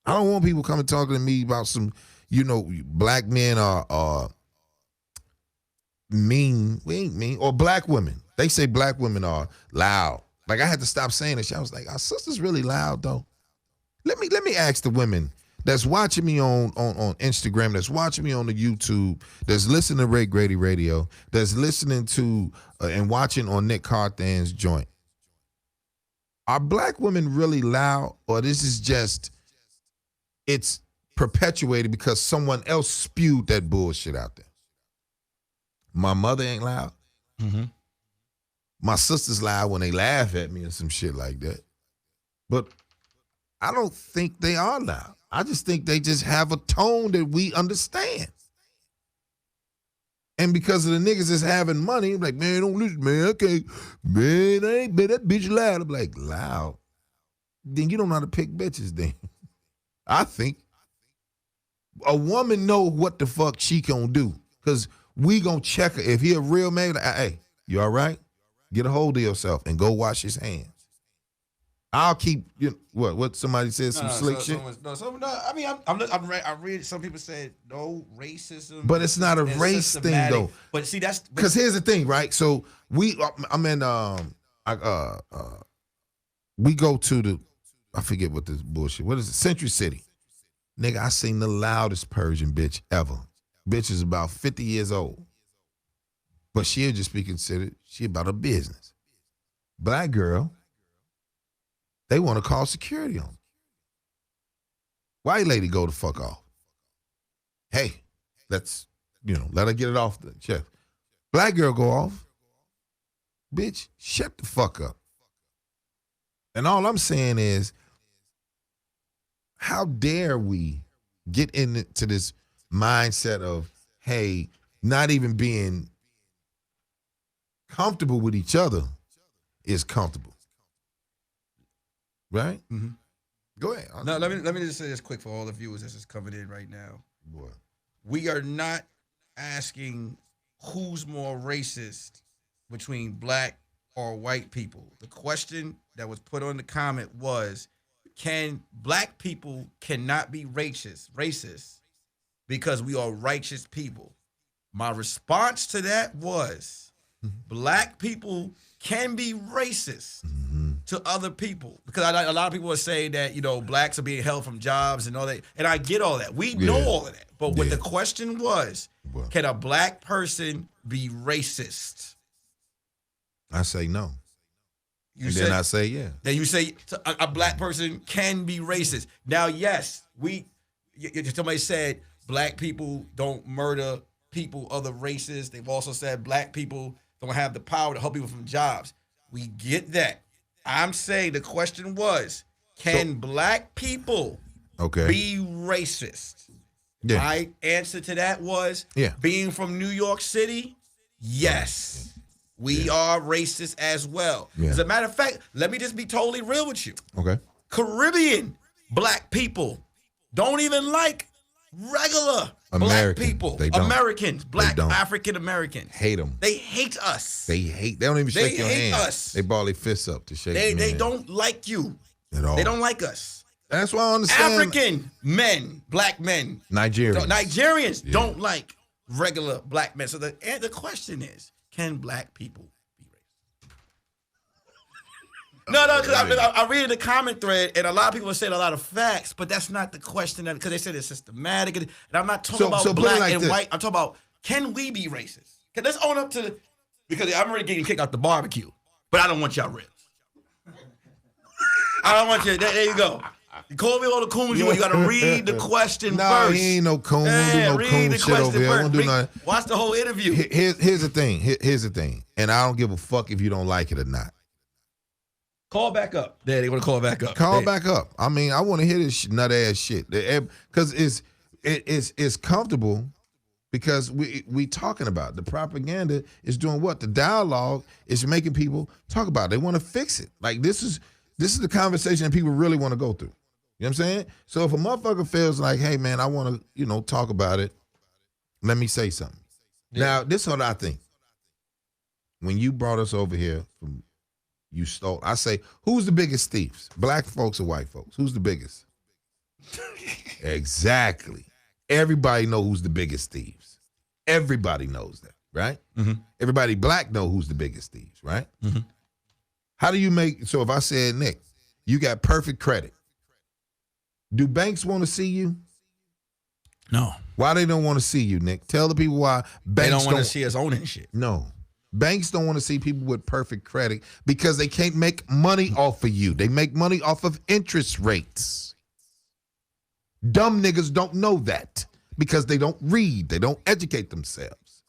I don't want people coming talking to me about some, black men are mean. We ain't mean. Or black women. They say black women are loud. Like, I had to stop saying this. I was like, our sister's really loud, though. Let me ask the women that's watching me on Instagram, that's watching me on the YouTube, that's listening to Ray Grady Radio, that's listening to and watching on Nick Carthan's joint. Are black women really loud, or this is just, it's perpetuated because someone else spewed that bullshit out there? My mother ain't loud. Mm-hmm. My sister's loud when they laugh at me or some shit like that. But I don't think they are loud. I just think they just have a tone that we understand. And because of the niggas that's having money, I'm like, man, don't listen, man. Okay, man, I ain't been that bitch loud. I'm like, loud? Then you don't know how to pick bitches then. I think a woman know what the fuck she gonna do. Because we gonna check her. If he a real man, like, hey, you all right? Get a hold of yourself and go wash his hands. I'll keep what somebody said, some slick shit. I read some people said no racism, but it's not a race thing though. But see, that's because here's the thing, right? So we go to the, I forget what this bullshit. What is it? Century City, nigga. I seen the loudest Persian bitch ever. Bitch is about 50 years old, but she'll just be considered she about her business. Black girl. They want to call security on them. White lady go the fuck off. Hey, let's, let her get it off the chest. Black girl go off. Bitch, shut the fuck up. And all I'm saying is, how dare we get into this mindset of, hey, not even being comfortable with each other is comfortable. Right? Mm-hmm. Go ahead. No, let me just say this quick for all the viewers that's just coming in right now. What? We are not asking who's more racist between black or white people. The question that was put on the comment was, black people cannot be racist because we are righteous people. My response to that was, black people can be racist to other people, because a lot of people are saying that blacks are being held from jobs and all that, and I get all that. We know all of that, but what the question was, can a black person be racist? I say no. Then I say yeah. Then you say a black person can be racist. Now, yes, somebody said black people don't murder people other races. They've also said black people don't have the power to help people from jobs. We get that. I'm saying the question was, can black people be racist? Yeah. My answer to that was, being from New York City, yes. We are racist as well. Yeah. As a matter of fact, let me just be totally real with you. Okay. Caribbean black people don't even like regular black people. They don't. Americans, black African Americans. Hate them. They hate us. They don't even shake your hand. They hate us. They ball their fists up to shake your hand. They don't like you. At all. They don't like us. That's why I understand. African men, black men. Nigerians don't like regular black men. So the question is, can black people be racist? No, because I read the comment thread, and a lot of people are saying a lot of facts, but that's not the question, because they said it's systematic. And I'm not talking about black and white. I'm talking about, can we be racist? Let's own up to because I'm already getting kicked out the barbecue, but I don't want y'all ribs. I don't want you. There you go. You call me all the coons, you got to read the question first. No, he ain't no coon. No coon shit over here. I don't do nothing. Watch the whole interview. Here's the thing. Here's the thing. And I don't give a fuck if you don't like it or not. Call back up. There, they want to call back up. Call back up. I mean, I want to hear this nut ass shit. Because it's comfortable, because we talking about it. The propaganda is doing what? The dialogue is making people talk about it. They want to fix it. Like, this is the conversation that people really want to go through. You know what I'm saying? So if a motherfucker feels like, hey, man, I want to, talk about it, let me say something. Yeah. Now, this is what I think. When you brought us over here from You stole. I say, who's the biggest thieves? Black folks or white folks? Who's the biggest? Exactly. Everybody know who's the biggest thieves. Everybody knows that, right? Mm-hmm. Everybody black know who's the biggest thieves, right? Mm-hmm. How do you make, so if I said, Nick, you got perfect credit, do banks want to see you? No. Why they don't want to see you, Nick? Tell the people why banks They don't want to see us owning shit. No. Banks don't want to see people with perfect credit because they can't make money off of you. They make money off of interest rates. Dumb niggas don't know that because they don't read. They don't educate themselves.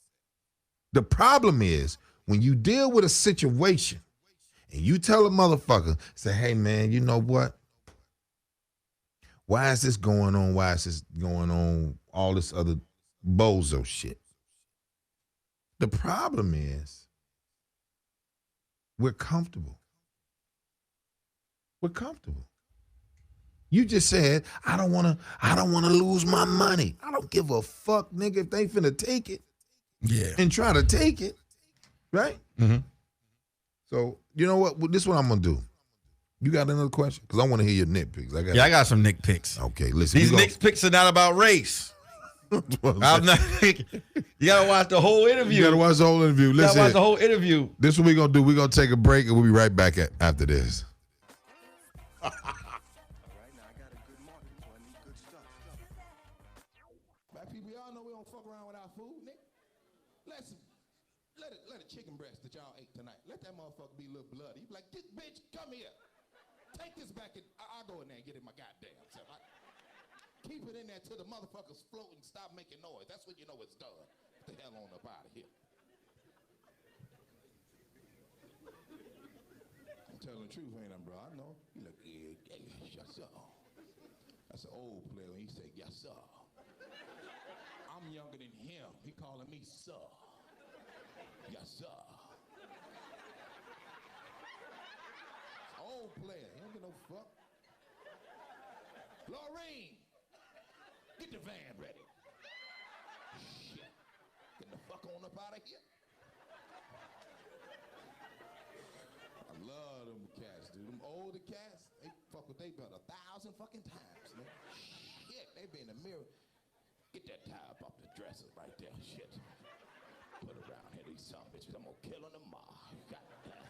The problem is when you deal with a situation and you tell a motherfucker, say, hey, man, you know what? Why is this going on? Why is this going on? All this other bozo shit. The problem is we're comfortable. We're comfortable. You just said, I don't wanna lose my money. I don't give a fuck, nigga, if they finna take it. Yeah. And try to take it. Right? Mm-hmm. So, you know what? This is what I'm gonna do. You got another question? Because I want to hear your nitpicks. I got some nitpicks. Okay, listen. These nitpicks are not about race. I'm not. You gotta watch the whole interview. You gotta watch the whole interview. Listen, you gotta watch the whole interview. This is what we're gonna do. We're gonna take a break and we'll be right back after this. All right, now I got a good market, so I need good stuff. Black people, y'all know we don't fuck around with our food, Nick. Listen, let a chicken breast that y'all ate tonight. Let that motherfucker be a little bloody. You be like, this bitch, come here. Take this back and I'll go in there and get it my goddamn self. Keep it in there till the motherfuckers float and stop making noise. That's when you know it's done. Get the hell on up out of here. I'm telling the truth, ain't I, bro? I know. You look, yeah, yes, sir. That's an old player when he say, yes, sir. I'm younger than him. He calling me sir. Yes, sir. Old player. He don't get no fuck. Lorraine, get the van ready. Shit. Get the fuck on up out of here. I love them cats, dude. Them older cats, they fuck with they brother 1,000 fucking times, man. Shit, they be in the mirror. Get that tie up off the dresser right there. Shit. Put it around here, these son bitches. I'm gonna kill them tomorrow. Goddamn.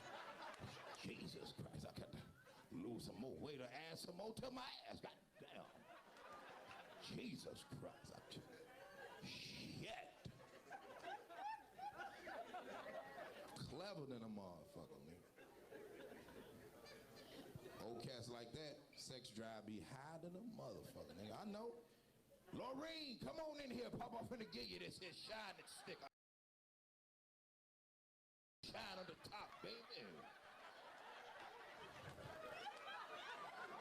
Jesus Christ, I got to lose some more weight or add some more to my ass. Goddamn. Jesus Christ. Shit. Clever than a motherfucker, nigga. Old cats like that, sex drive be higher than a motherfucker, nigga. I know. Lorraine, come on in here. Pop off in the give you this here shining stick. Shine on the top, baby.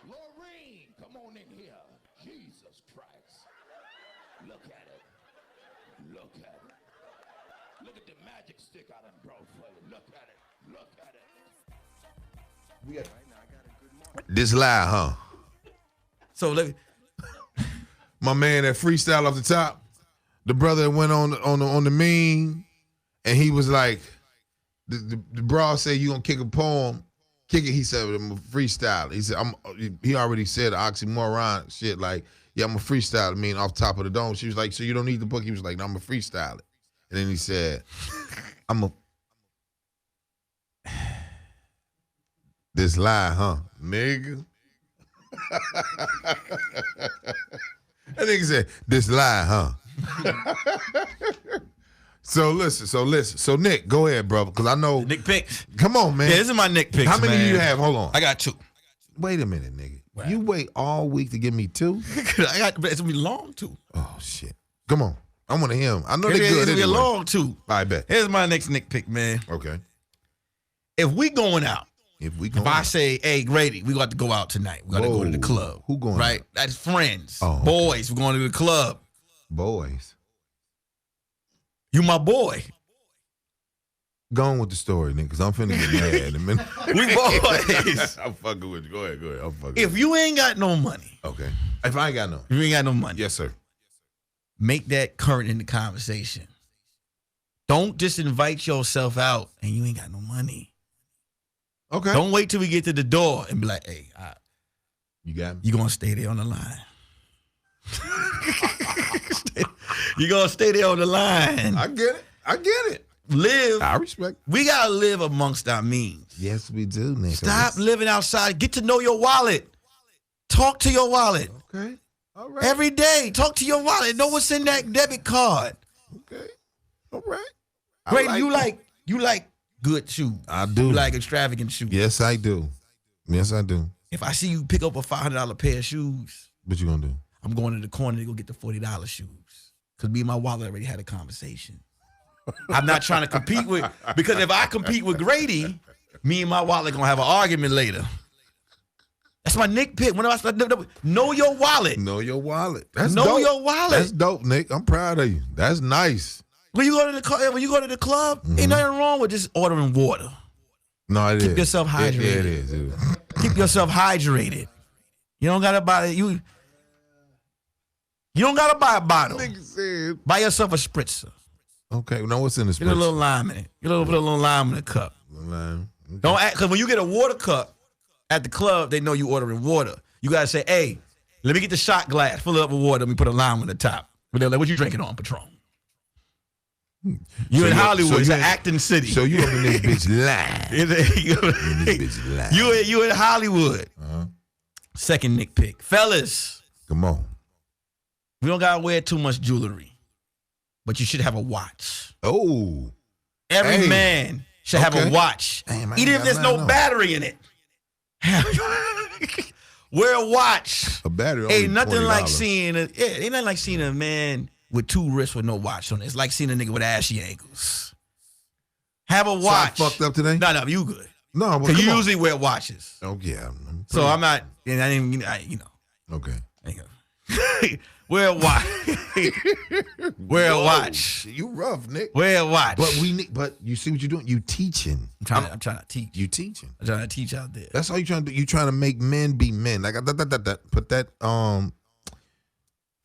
Lorraine, come on in here. Jesus Christ. Look at it. Look at it. Look at the magic stick I done brought for you. Look at it. Look at it. We got this live, huh? So let me. My man that freestyle off the top, the brother that went on the meme, and he was like, the bra said you gonna kick a poem, kick it. He said I'm a freestyle. He said he already said oxymoron shit like, yeah, I'm a freestyle. I mean, off top of the dome. She was like, so you don't need the book. He was like, no, I'm a freestyle. And then he said, this lie, huh, nigga? That nigga said, this lie, huh? So listen. So Nick, go ahead, brother, because I know. Nick picks. Come on, man. Yeah, this is my Nick picks. How many man. do you have? Hold on. I got 2. Wait a minute, nigga. Wow. You wait all week to give me 2? It's gonna be long 2. Oh shit. Come on. I want to hear him. I know they're good. It's gonna be a anyway. long 2. I bet. Here's my next Nick pick, man. Okay. If we going out, If I say, hey, Grady, we got to go out tonight. We got to go to the club. Who going right? out? That's friends. Oh, okay. Boys, we're going to the club. Boys. You my boy. Go on with the story, nigga, because I'm finna get mad in a minute. We boys. I'm fucking with you. Go ahead. I'm fucking If you ain't got no money. Okay. If I ain't got no. If you ain't got no money. Yes, sir. Make that current in the conversation. Don't just invite yourself out and you ain't got no money. Okay. Don't wait till we get to the door and be like, hey, You got me? you going to stay there on the line. You going to stay there on the line. I get it. Live. I respect. We got to live amongst our means. Yes, we do, Nick. Stop living outside. Get to know your wallet. Talk to your wallet. Okay. All right. Every day, talk to your wallet. Know what's in that debit card. Okay. All right. Grady, you like good shoes. I do. You like extravagant shoes. Yes, I do. Yes, I do. If I see you pick up a $500 pair of shoes, What you gonna do? I'm going to the corner to go get the $40 shoes. Because me and my wallet already had a conversation. I'm not trying to compete with, because if I compete with Grady, me and my wallet going to have an argument later. That's my Nick pick. When I start, know your wallet. Know your wallet. That's Know dope. your wallet. That's dope, Nick. I'm proud of you. That's nice. When you go to the club, ain't nothing wrong with just ordering water. No, it is. Keep yourself hydrated. It is. Keep yourself hydrated. You don't gotta buy you. You don't gotta buy a bottle. Nigga said. Buy yourself a spritzer. Okay. Now what's in the Get a little lime in it. Put a little lime in the cup. Lime. Okay. Don't act, because when you get a water cup at the club, they know you ordering water. You gotta say, hey, let me get the shot glass, fill it up with water, let me put a lime on the top. But they're like, what you drinking on, Patron? You in Hollywood, it's an acting city. So you up in this bitch live. You in Hollywood. Second Nick pick. Fellas, Come on. we don't gotta wear too much jewelry, but you should have a watch. Oh. Every Hey. man should have a watch. Damn, I Even ain't if there's got no mine on. battery in it. Wear a watch. A battery only Ain't nothing like $20. ain't nothing like seeing a man with two wrists with no watch on it. It's like seeing a nigga with ashy ankles. Have a So I watch. fucked up today? No, you good. No, well, Because you come on. usually wear watches. Oh, yeah. So I'm not, and I didn't, you know. Okay. Wear a watch. Wear a watch. You rough, Nick. Wear a watch. But you see what you're doing? You teaching. I'm trying to teach. You teaching. I'm trying to teach out there. That's all you trying to do. You trying to make men be men. Like put that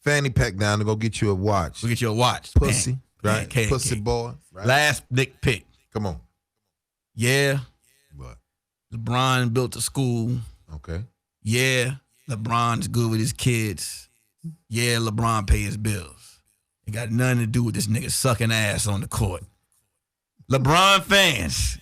fanny pack down to go get you a watch. We'll get you a watch. Pussy. Man. Right? Man, Pussy boy. Right? Last Nick pick. Come on. Yeah. What? LeBron built a school. Okay. Yeah. LeBron's good with his kids. Yeah, LeBron pay his bills. It got nothing to do with this nigga sucking ass on the court. LeBron fans,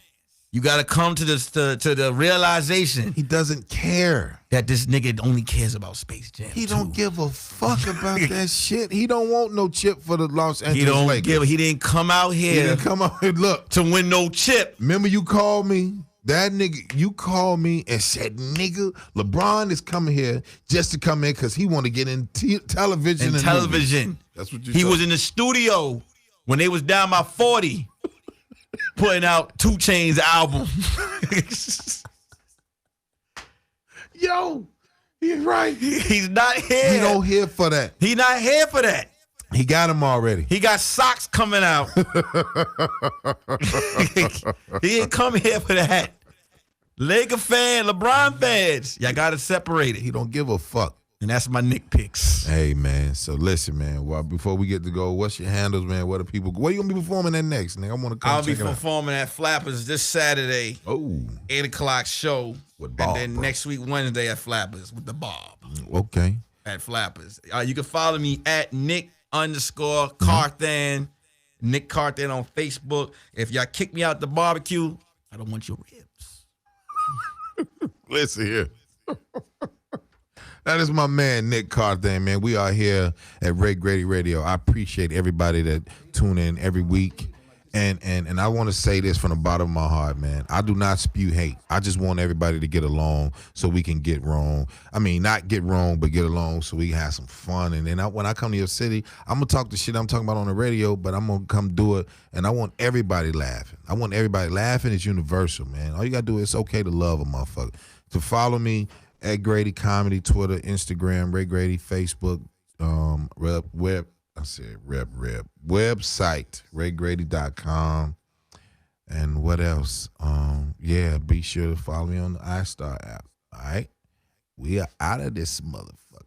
you got to come to the realization He doesn't care. that this nigga only cares about Space Jam. He 2. don't give a fuck about that shit. He don't want no chip for the Los Angeles He don't Lakers. give. He didn't come out He here didn't come out and look. to win no chip. Remember you called me? That nigga, you called me and said, nigga, LeBron is coming here just to come in because he want to get in television. And television. Movies. That's what you He told was me. in the studio when they was down by 40, putting out 2 Chainz album. Yo, he's right. He's not here. He don't here for that. He not here for that. He got him already. He got socks coming out. He didn't come here for that. Laker fan, LeBron fans, y'all got to separate it. He don't give a fuck. And that's my Nick picks. Hey, man. So listen, man. Well, before we get to go, what's your handles, man? What are people? Where you gonna be performing at next, nigga? I want to come I'll be check it out. performing at Flappers this Saturday, Oh, 8 o'clock show. With Bob, and then bro. next week, Wednesday at Flappers with the Bob okay. at Flappers. You can follow me at Nick_Carthan. Nick Carthan on Facebook. If y'all kick me out the barbecue, I don't want your ribs. Listen here. That is my man, Nick Carthan, man. We are here at Grady Radio. I appreciate everybody that tune in every week. And I want to say this from the bottom of my heart, man. I do not spew hate. I just want everybody to get along so we can get wrong. I mean, not get wrong, but get along so we can have some fun. And then when I come to your city, I'm going to talk the shit I'm talking about on the radio, but I'm going to come do it. And I want everybody laughing. I want everybody laughing. It's universal, man. All you got to do is it's okay to love a motherfucker. To follow me at Grady Comedy, Twitter, Instagram, Ray Grady, Facebook, website, raygrady.com. And what else? Be sure to follow me on the iStar app. All right? We are out of this motherfucker.